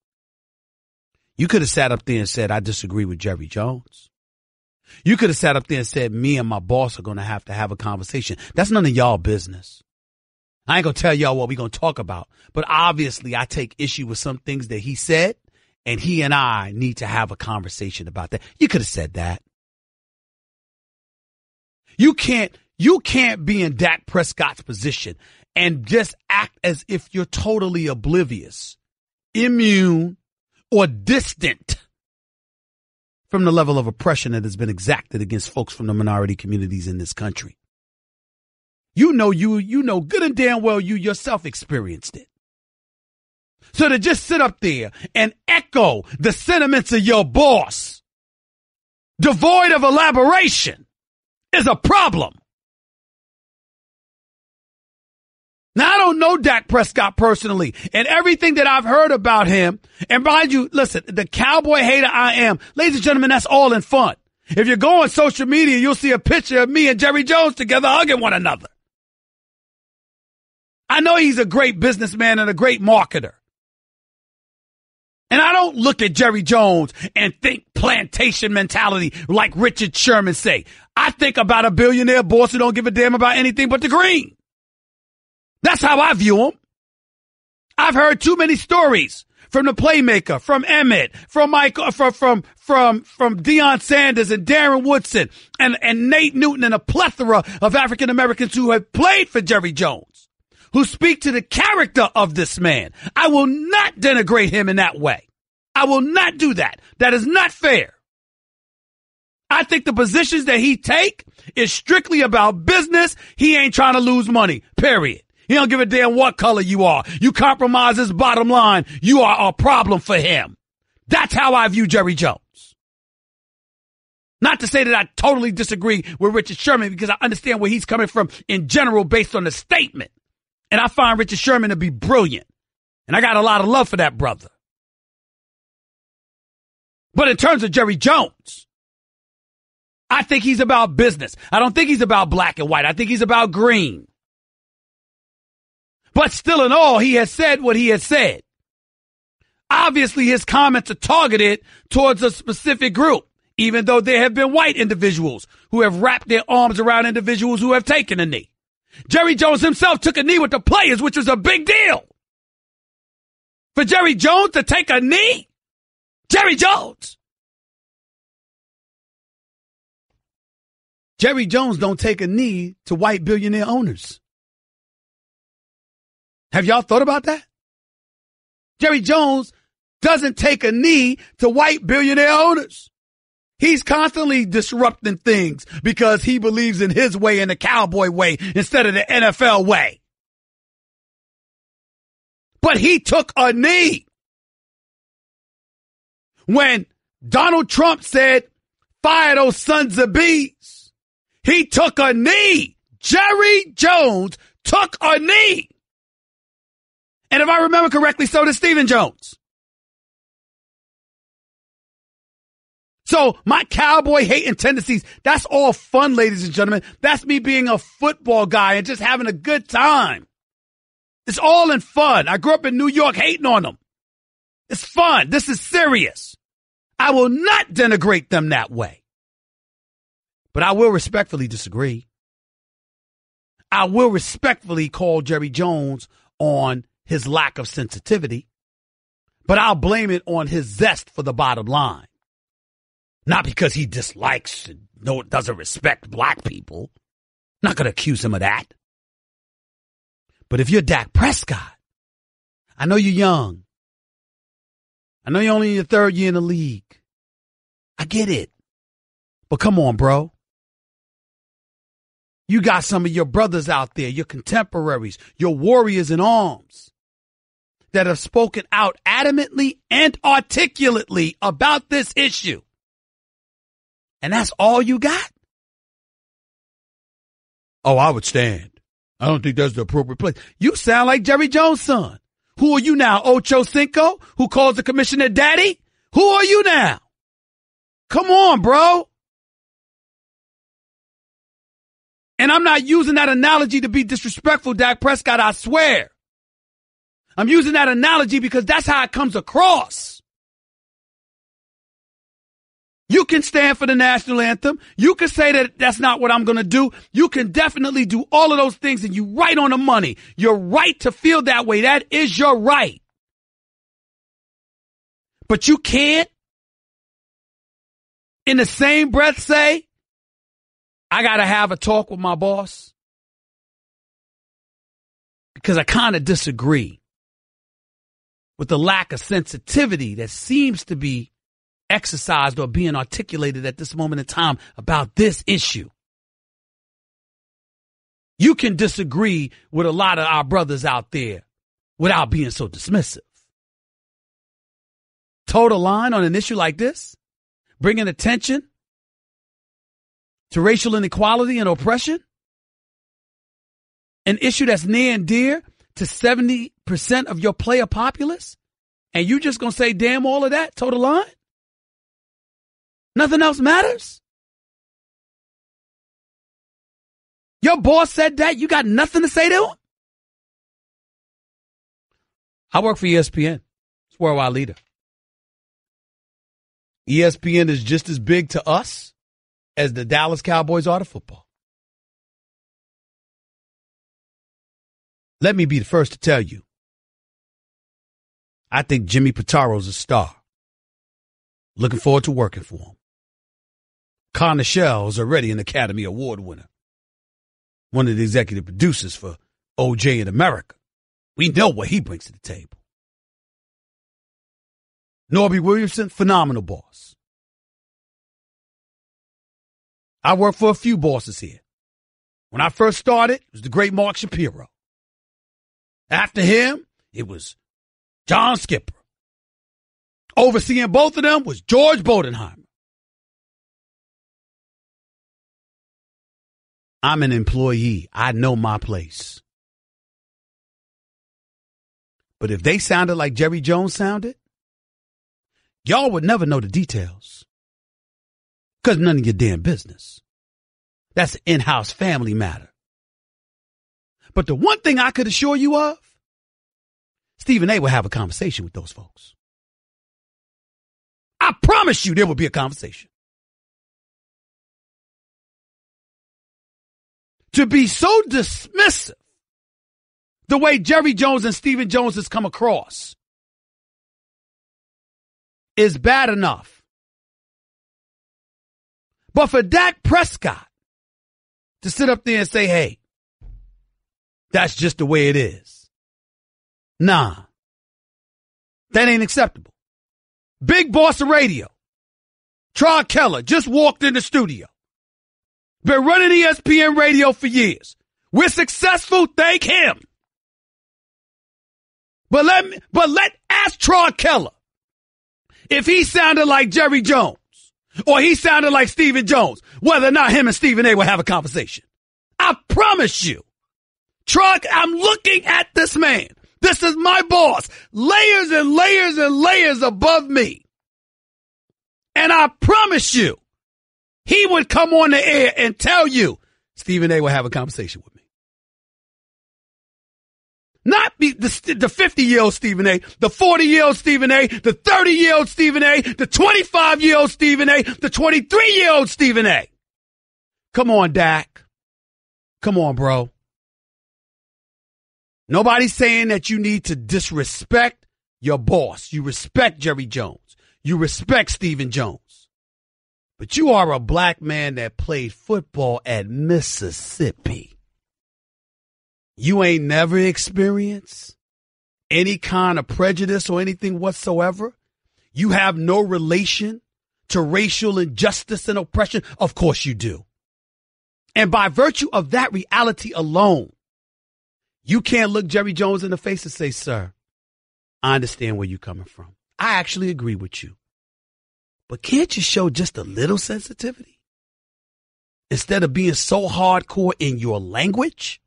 You could have sat up there and said, I disagree with Jerry Jones. You could have sat up there and said, me and my boss are going to have a conversation. That's none of y'all business. I ain't going to tell y'all what we're going to talk about. But obviously, I take issue with some things that he said, and he and I need to have a conversation about that. You could have said that. You can't be in Dak Prescott's position and just act as if you're totally oblivious, immune, or distant from the level of oppression that has been exacted against folks from the minority communities in this country. You know good and damn well you yourself experienced it. So to just sit up there and echo the sentiments of your boss, devoid of elaboration, is a problem. Now, I don't know Dak Prescott personally, and everything that I've heard about him, and mind you, listen, the cowboy hater I am, ladies and gentlemen, that's all in fun. If you go on social media, you'll see a picture of me and Jerry Jones together hugging one another. I know he's a great businessman and a great marketer. And I don't look at Jerry Jones and think plantation mentality like Richard Sherman say. I think about a billionaire boss who don't give a damn about anything but the green. That's how I view him. I've heard too many stories from the playmaker, from Emmett, from Michael, from Deion Sanders and Darren Woodson and Nate Newton and a plethora of African Americans who have played for Jerry Jones, who speak to the character of this man. I will not denigrate him in that way. I will not do that. That is not fair. I think the positions that he take is strictly about business. He ain't trying to lose money, period. He don't give a damn what color you are. You compromise his bottom line, you are a problem for him. That's how I view Jerry Jones. Not to say that I totally disagree with Richard Sherman, because I understand where he's coming from in general based on the statement. And I find Richard Sherman to be brilliant. And I got a lot of love for that brother. But in terms of Jerry Jones, I think he's about business. I don't think he's about black and white. I think he's about green. But still in all, he has said what he has said. Obviously, his comments are targeted towards a specific group, even though there have been white individuals who have wrapped their arms around individuals who have taken a knee. Jerry Jones himself took a knee with the players, which was a big deal. For Jerry Jones to take a knee? Jerry Jones. Jerry Jones don't take a knee to white billionaire owners. Have y'all thought about that? Jerry Jones doesn't take a knee to white billionaire owners. He's constantly disrupting things because he believes in his way and the cowboy way instead of the NFL way. But he took a knee when Donald Trump said, fire those sons of bees. He took a knee. Jerry Jones took a knee. And if I remember correctly, so did Stephen Jones. So my cowboy hating tendencies, that's all fun, ladies and gentlemen. That's me being a football guy and just having a good time. It's all in fun. I grew up in New York hating on them. It's fun. This is serious. I will not denigrate them that way. But I will respectfully disagree. I will respectfully call Jerry Jones on his lack of sensitivity, but I'll blame it on his zest for the bottom line. Not because he dislikes and doesn't respect black people. Not going to accuse him of that. But if you're Dak Prescott, I know you're young. I know you're only in your third year in the league. I get it. But come on, bro. You got some of your brothers out there, your contemporaries, your warriors in arms that have spoken out adamantly and articulately about this issue. And that's all you got? Oh, I would stand. I don't think that's the appropriate place. You sound like Jerry Jones' son. Who are you now, Ocho Cinco, who calls the commissioner daddy? Who are you now? Come on, bro. And I'm not using that analogy to be disrespectful, Dak Prescott, I swear. I'm using that analogy because that's how it comes across. You can stand for the national anthem. You can say that that's not what I'm going to do. You can definitely do all of those things, and you right on the money. You're right to feel that way. That is your right. But you can't, in the same breath, say, I got to have a talk with my boss, because I kind of disagree with the lack of sensitivity that seems to be exercised or being articulated at this moment in time about this issue. You can disagree with a lot of our brothers out there without being so dismissive. Toe the line on an issue like this, bringing attention to racial inequality and oppression, an issue that's near and dear to 70% of your player populace, and you just gonna say, damn all of that, toe the line? Nothing else matters? Your boss said that, you got nothing to say to him? I work for ESPN. It's worldwide leader. ESPN is just as big to us as the Dallas Cowboys are to football. Let me be the first to tell you, I think Jimmy Pitaro's a star. Looking forward to working for him. Connor Shell is already an Academy Award winner. One of the executive producers for OJ in America. We know what he brings to the table. Norby Williamson, phenomenal boss. I worked for a few bosses here. When I first started, it was the great Mark Shapiro. After him, it was John Skipper. Overseeing both of them was George Bodenheimer. I'm an employee. I know my place. But if they sounded like Jerry Jones sounded, y'all would never know the details. Because none of your damn business. That's an in-house family matter. But the one thing I could assure you of, Stephen A. will have a conversation with those folks. I promise you there will be a conversation. To be so dismissive, the way Jerry Jones and Stephen Jones has come across, is bad enough. But for Dak Prescott to sit up there and say, hey, that's just the way it is. Nah, that ain't acceptable. Big boss of radio, Troy Keller, just walked in the studio. Been running ESPN radio for years. We're successful, thank him. But let ask Troy Keller if he sounded like Jerry Jones or he sounded like Stephen Jones, whether or not him and Stephen A. will have a conversation. I promise you. Troy, I'm looking at this man. This is my boss. Layers and layers and layers above me. And I promise you, he would come on the air and tell you, Stephen A. will have a conversation with me. Not the 50-year-old Stephen A., the 40-year-old Stephen A., the 30-year-old Stephen A., the 25-year-old Stephen A., the 23-year-old Stephen A. Come on, Dak. Come on, bro. Nobody's saying that you need to disrespect your boss. You respect Jerry Jones. You respect Stephen Jones. But you are a black man that played football at Mississippi. You ain't never experienced any kind of prejudice or anything whatsoever. You have no relation to racial injustice and oppression. Of course you do. And by virtue of that reality alone, you can't look Jerry Jones in the face and say, sir, I understand where you're coming from. I actually agree with you. But can't you show just a little sensitivity? Instead of being so hardcore in your language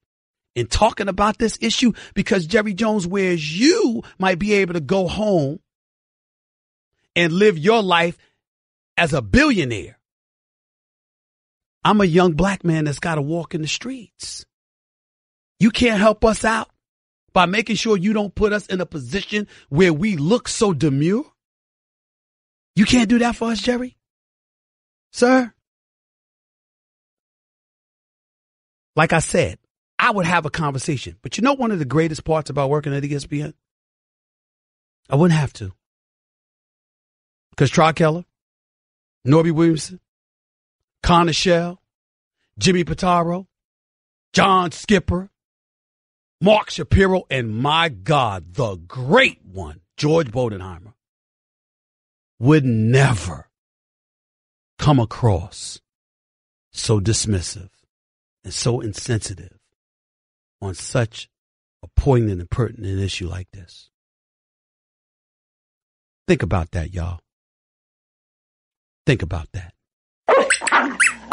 and talking about this issue, because Jerry Jones, whereas you might be able to go home and live your life as a billionaire, I'm a young black man that's got to walk in the streets. You can't help us out by making sure you don't put us in a position where we look so demure. You can't do that for us, Jerry? Sir? Like I said, I would have a conversation. But you know one of the greatest parts about working at ESPN? I wouldn't have to. Because Troy Keller, Norby Williamson, Connor Shell, Jimmy Pitaro, John Skipper, Mark Shapiro, and my God, the great one, George Bodenheimer, would never come across so dismissive and so insensitive on such a poignant and pertinent issue like this. Think about that, y'all. Think about that.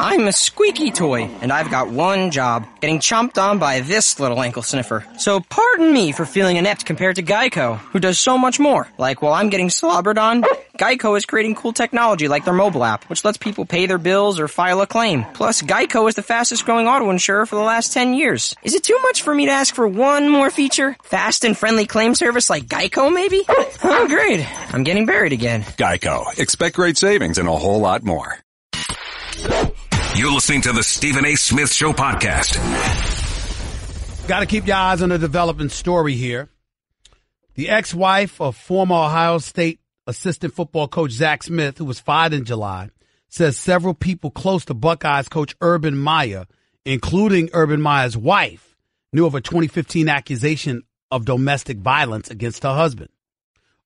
I'm a squeaky toy, and I've got one job, getting chomped on by this little ankle sniffer. So pardon me for feeling inept compared to Geico, who does so much more. Like while I'm getting slobbered on, Geico is creating cool technology like their mobile app, which lets people pay their bills or file a claim. Plus, Geico is the fastest growing auto insurer for the last 10 years. Is it too much for me to ask for one more feature? Fast and friendly claim service like Geico, maybe? Oh, great. I'm getting buried again. Geico. Expect great savings and a whole lot more. You're listening to the Stephen A. Smith Show podcast. Got to keep your eyes on the developing story here. The ex-wife of former Ohio State assistant football coach Dak Smith, who was fired in July, says several people close to Buckeyes coach Urban Meyer, including Urban Meyer's wife, knew of a 2015 accusation of domestic violence against her husband.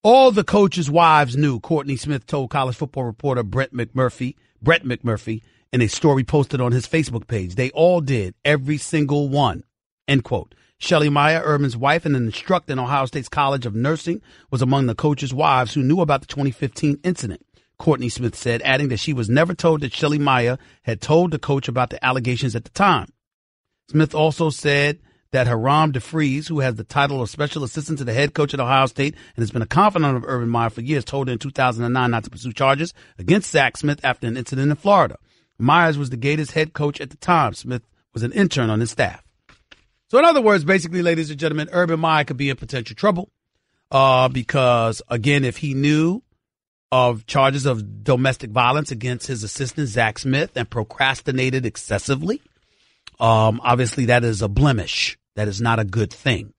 All the coaches' wives knew, Courtney Smith told college football reporter Brett McMurphy, in a story posted on his Facebook page. They all did, every single one, end quote. Shelley Meyer, Urban's wife and an instructor in Ohio State's College of Nursing, was among the coaches' wives who knew about the 2015 incident, Courtney Smith said, adding that she was never told that Shelley Meyer had told the coach about the allegations at the time. Smith also said that Haram DeFries, who has the title of special assistant to the head coach at Ohio State and has been a confidant of Urban Meyer for years, told her in 2009 not to pursue charges against A.S.Smith after an incident in Florida. Myers was the Gators head coach at the time. Smith was an intern on his staff. So in other words, basically, ladies and gentlemen, Urban Meyer could be in potential trouble because, again, if he knew of charges of domestic violence against his assistant, Zach Smith, and procrastinated excessively, obviously that is a blemish. That is not a good thing.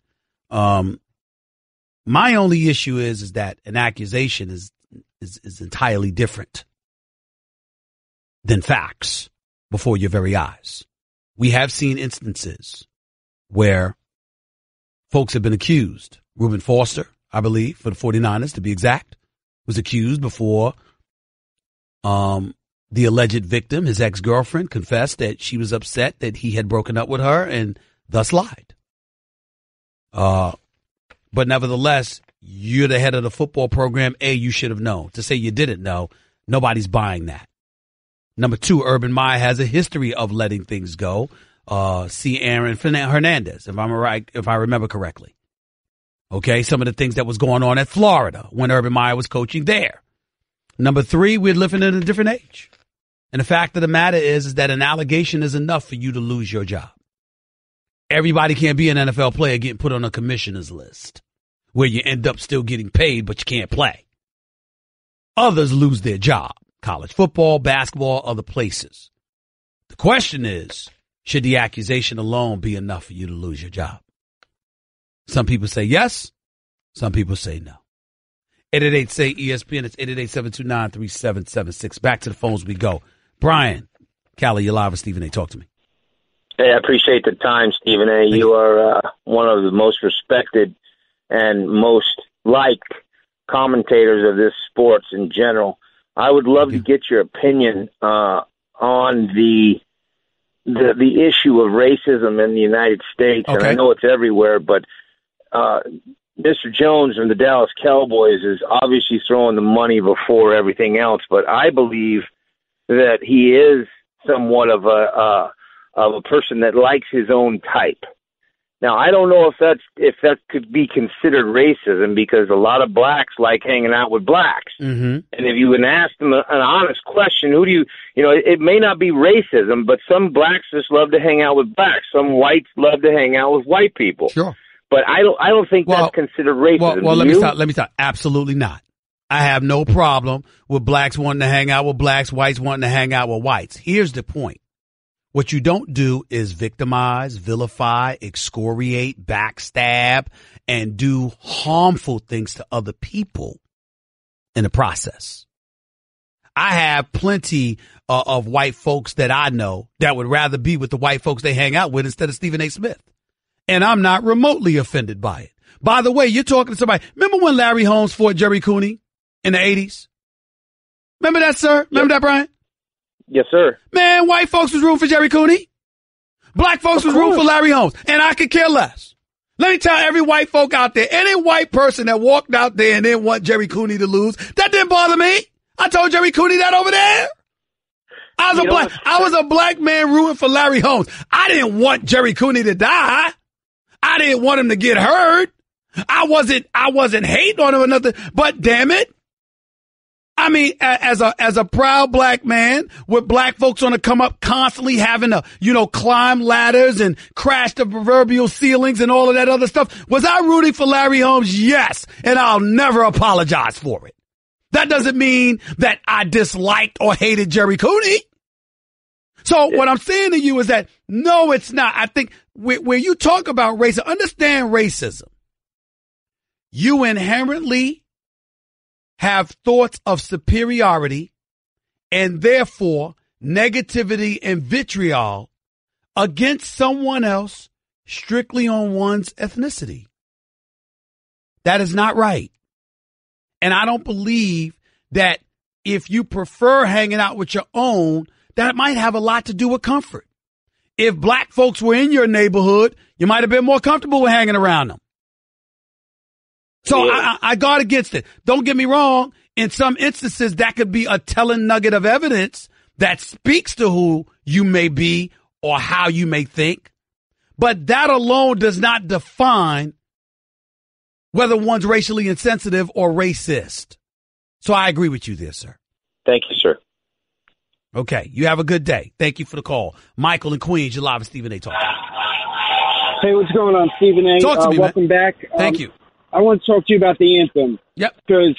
My only issue is that an accusation is entirely different than facts before your very eyes. We have seen instances where folks have been accused. Reuben Foster, I believe, for the 49ers to be exact, was accused before the alleged victim, his ex-girlfriend, confessed that she was upset that he had broken up with her and thus lied. But nevertheless, you're the head of the football program. You should have known. To say you didn't know, nobody's buying that. Number two, Urban Meyer has a history of letting things go. See Aaron Hernandez, if I remember correctly. Okay, some of the things that was going on at Florida when Urban Meyer was coaching there. Number three, we're living in a different age. And the fact of the matter is that an allegation is enough for you to lose your job. Everybody can't be an NFL player getting put on a commissioner's list where you end up still getting paid, but you can't play. Others lose their job. College football, basketball, other places. The question is, should the accusation alone be enough for you to lose your job? Some people say yes. Some people say no. 888-SAY-ESPN. It's 888-729-3776. Back to the phones we go. Brian, Callie, you're live with Stephen A. Talk to me. Hey, I appreciate the time, Stephen A. You are one of the most respected and most liked commentators of this sports in general. I would love to get your opinion on the issue of racism in the United States. Okay. And I know it's everywhere, but Mr. Jones and the Dallas Cowboys is obviously throwing the money before everything else, but I believe that he is somewhat of a person that likes his own type. Now, I don't know if that could be considered racism because a lot of blacks like hanging out with blacks. Mm-hmm. And if you would ask them an honest question, it may not be racism, but some blacks just love to hang out with blacks. Some whites love to hang out with white people. Sure. But I don't think that's considered racism. Well, let me stop. Absolutely not. I have no problem with blacks wanting to hang out with blacks, whites wanting to hang out with whites. Here's the point. What you don't do is victimize, vilify, excoriate, backstab, and do harmful things to other people in the process. I have plenty of white folks that I know that would rather be with the white folks they hang out with instead of Stephen A. Smith. And I'm not remotely offended by it. By the way, you're talking to somebody. Remember when Larry Holmes fought Jerry Cooney in the 80s? Remember that, sir? Remember that, Brian? Yes, sir. Man, white folks was rooting for Jerry Cooney. Black folks was rooting for Larry Holmes. And I could care less. Let me tell every white folk out there, any white person that walked out there and didn't want Jerry Cooney to lose, that didn't bother me. I told Jerry Cooney that over there. I was a black man rooting for Larry Holmes. I didn't want Jerry Cooney to die. I didn't want him to get hurt. I wasn't hating on him or nothing, but damn it. I mean, as a proud black man with black folks on the come up constantly having to, climb ladders and crash the proverbial ceilings and all of that other stuff. Was I rooting for Larry Holmes? Yes. And I'll never apologize for it. That doesn't mean that I disliked or hated Jerry Cooney. So what I'm saying to you is that no, it's not. I think where you talk about racism, understand racism. You inherently have thoughts of superiority and therefore negativity and vitriol against someone else strictly on one's ethnicity. That is not right. And I don't believe that if you prefer hanging out with your own, that it might have a lot to do with comfort. If black folks were in your neighborhood, you might have been more comfortable with hanging around them. So I guard against it. Don't get me wrong. In some instances, that could be a telling nugget of evidence that speaks to who you may be or how you may think. But that alone does not define whether one's racially insensitive or racist. So I agree with you there, sir. Thank you, sir. Okay. You have a good day. Thank you for the call. Michael in Queens, you're live with Stephen A. Talk. Hey, what's going on, Stephen A? Talk to me, welcome man. back. Thank you. I want to talk to you about the anthem. Yep. Because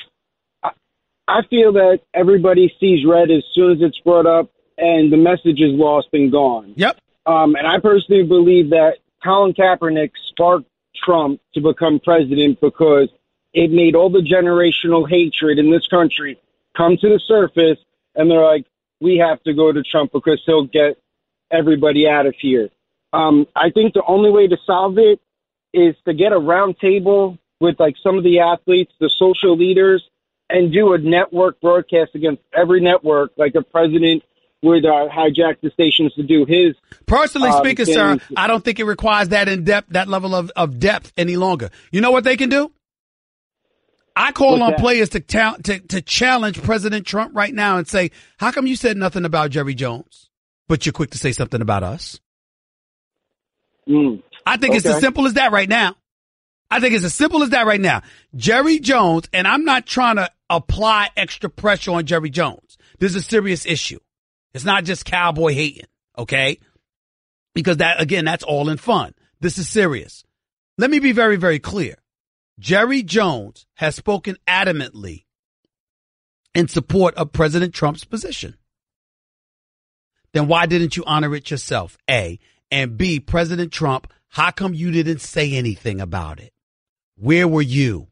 I feel that everybody sees red as soon as it's brought up and the message is lost and gone. Yep. And I personally believe that Colin Kaepernick sparked Trump to become president because it made all the generational hatred in this country come to the surface, and they're like, we have to go to Trump because he'll get everybody out of here. I think the only way to solve it is to get a round table with like some of the athletes, the social leaders, and do a network broadcast against every network, like a president would hijack the stations to do his. Personally speaking, things. sir, I don't think it requires that in-depth, that level of depth any longer. You know what they can do? I call on players to challenge President Trump right now and say, how come you said nothing about Jerry Jones, but you're quick to say something about us? I think it's as simple as that right now. I think it's as simple as that right now. Jerry Jones, and I'm not trying to apply extra pressure on Jerry Jones. This is a serious issue. It's not just cowboy hating, okay? Because that, again, that's all in fun. This is serious. Let me be very, very clear. Jerry Jones has spoken adamantly in support of President Trump's position. Then why didn't you honor it yourself, A? And B, President Trump, how come you didn't say anything about it? Where were you?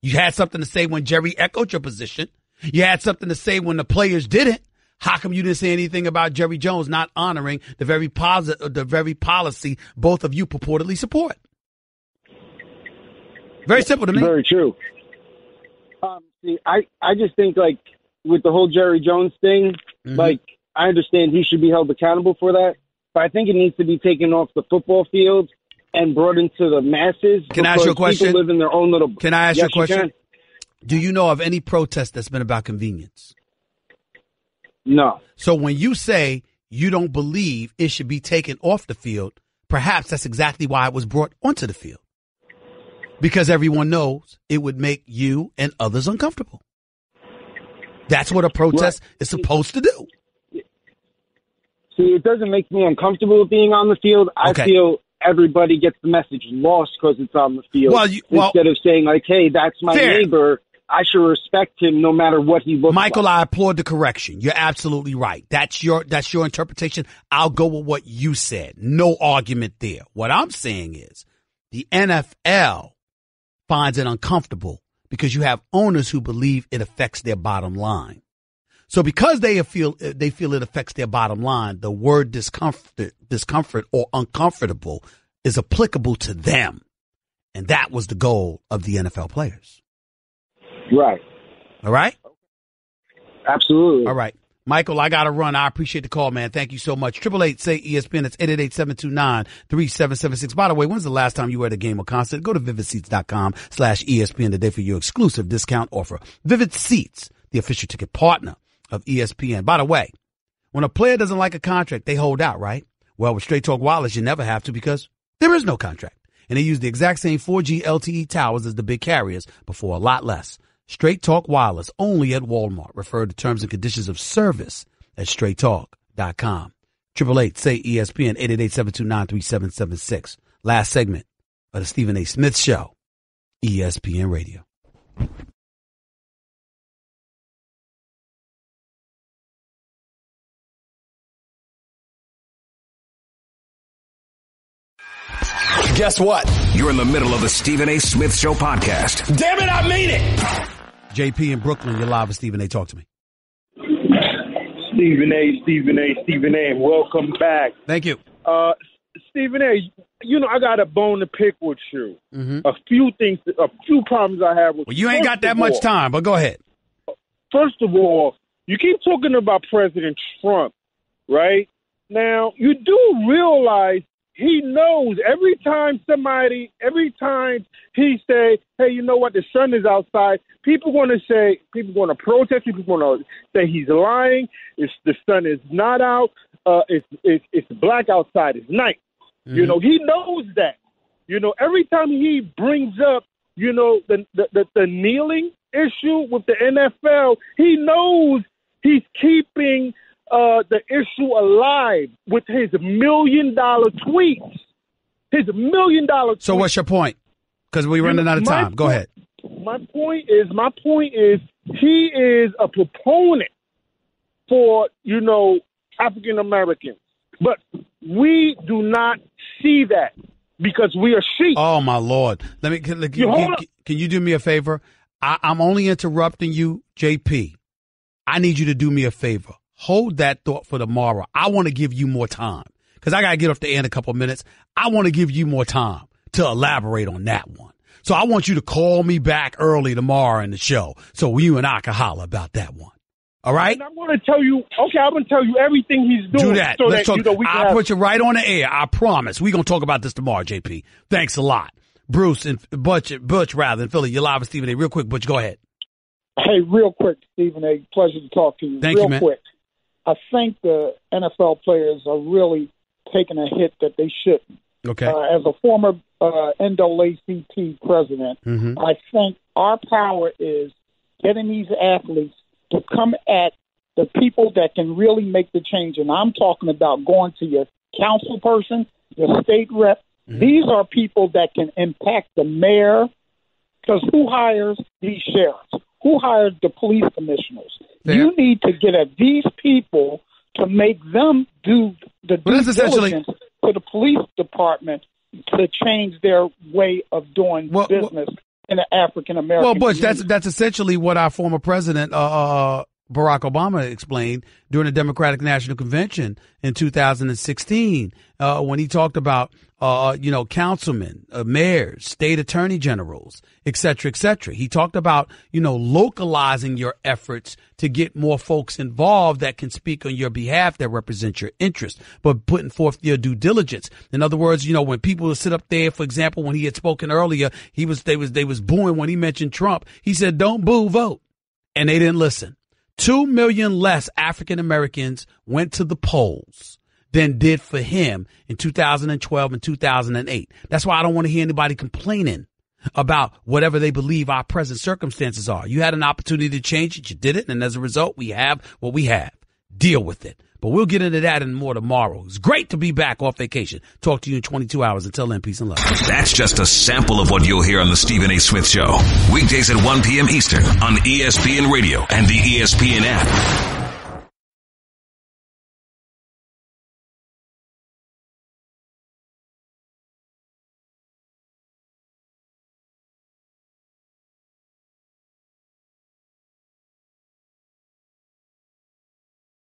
You had something to say when Jerry echoed your position. You had something to say when the players didn't. How come you didn't say anything about Jerry Jones not honoring the very policy both of you purportedly support? Very simple to me. Very true. See, I just think, like, with the whole Jerry Jones thing, like, I understand he should be held accountable for that, but I think it needs to be taken off the football field and brought into the masses. Can I ask you a question? People live in their own little. Can I ask you a question? You Do you know of any protest that's been about convenience? No. So when you say you don't believe it should be taken off the field, perhaps that's exactly why it was brought onto the field. Because everyone knows it would make you and others uncomfortable. That's what a protest is supposed to do. See, it doesn't make me uncomfortable with being on the field. I feel everybody gets the message lost because it's on the field. Instead of saying, like, hey, that's my neighbor, I should respect him no matter what he looks like. Michael, I applaud the correction. You're absolutely right. That's your interpretation. I'll go with what you said. No argument there. What I'm saying is the NFL finds it uncomfortable because you have owners who believe it affects their bottom line. So because they feel it affects their bottom line, the word discomfort or uncomfortable is applicable to them. And that was the goal of the NFL players. Right. All right? Absolutely. All right. Michael, I got to run. I appreciate the call, man. Thank you so much. 888-SAY-ESPN. That's 888-729-3776. By the way, when's the last time you were at a game or concert? Go to vividseats.com/ESPN today for your exclusive discount offer. Vivid Seats, the official ticket partner of ESPN. By the way, when a player doesn't like a contract, they hold out, right? Well, with Straight Talk Wireless, you never have to because there is no contract. And they use the exact same 4G LTE towers as the big carriers, but for a lot less. Straight Talk Wireless, only at Walmart. Refer to terms and conditions of service at straighttalk.com. 888-SAY-ESPN, 888-729-3776. Last segment of the Stephen A. Smith Show, ESPN Radio. Guess what? You're in the middle of the Stephen A. Smith Show podcast. Damn it, I mean it! JP in Brooklyn, you're live with Stephen A. Talk to me. Stephen A., welcome back. Thank you. Stephen A., I got a bone to pick with you. Mm-hmm. A few problems I have with you. Well, you ain't got that much time, but go ahead. First of all, you keep talking about President Trump, right? Now, you do realize he knows every time he say, hey, you know what, the sun is outside, people going to protest, people going to say he's lying, the sun is not out, it's black outside, it's night. Mm-hmm. He knows that. Every time he brings up, the kneeling issue with the NFL, he knows he's keeping the issue alive with his $1 million tweets. His $1 million tweets. So what's your point? Because we're running out of time. Go ahead. My point is he is a proponent for, African Americans. But we do not see that because we are sheep. Oh, my Lord. Can you do me a favor? I'm only interrupting you, JP. I need you to do me a favor. Hold that thought for tomorrow. I want to give you more time because I got to get off the air in a couple of minutes. I want to give you more time to elaborate on that one. So I want you to call me back early tomorrow in the show so you and I can holler about that one. All right? And I'm going to tell you, I'm going to tell you everything he's doing. Do that. So Let's talk. I'll put you right on the air. I promise. We're going to talk about this tomorrow, JP. Thanks a lot. Bruce and Butch in Philly. You're live with Stephen A. Real quick, Butch, go ahead. Hey, real quick, Stephen A. Pleasure to talk to you. Thank you, man. Real quick. I think the NFL players are really taking a hit that they shouldn't. Okay. As a former NAACP president, Mm-hmm. I think our power is getting these athletes to come at the people that can really make the change. And I'm talking about going to your council person, your state rep. Mm-hmm. These are people that can impact the mayor, because who hires these sheriffs? Who hires the police commissioners? Fair. You need to get at these people to make them do the due diligence to the police department to change their way of doing business in the African American. Well, Butch, community. that's essentially what our former president, Barack Obama, explained during the Democratic National Convention in 2016 when he talked about, councilmen, mayors, state attorney generals, et cetera, et cetera. He talked about, localizing your efforts to get more folks involved that can speak on your behalf, that represent your interest, but putting forth your due diligence. In other words, when people would sit up there, for example, when he had spoken earlier, they was booing when he mentioned Trump. He said, don't boo, vote. And they didn't listen. 2 million less African Americans went to the polls than did for him in 2012 and 2008. That's why I don't want to hear anybody complaining about whatever they believe our present circumstances are. You had an opportunity to change it. You did it. And as a result, we have what we have. Deal with it. But we'll get into that and more tomorrow. It's great to be back off vacation. Talk to you in 22 hours. Until then, peace and love. That's just a sample of what you'll hear on the Stephen A. Smith Show. Weekdays at 1 p.m. Eastern on ESPN Radio and the ESPN app.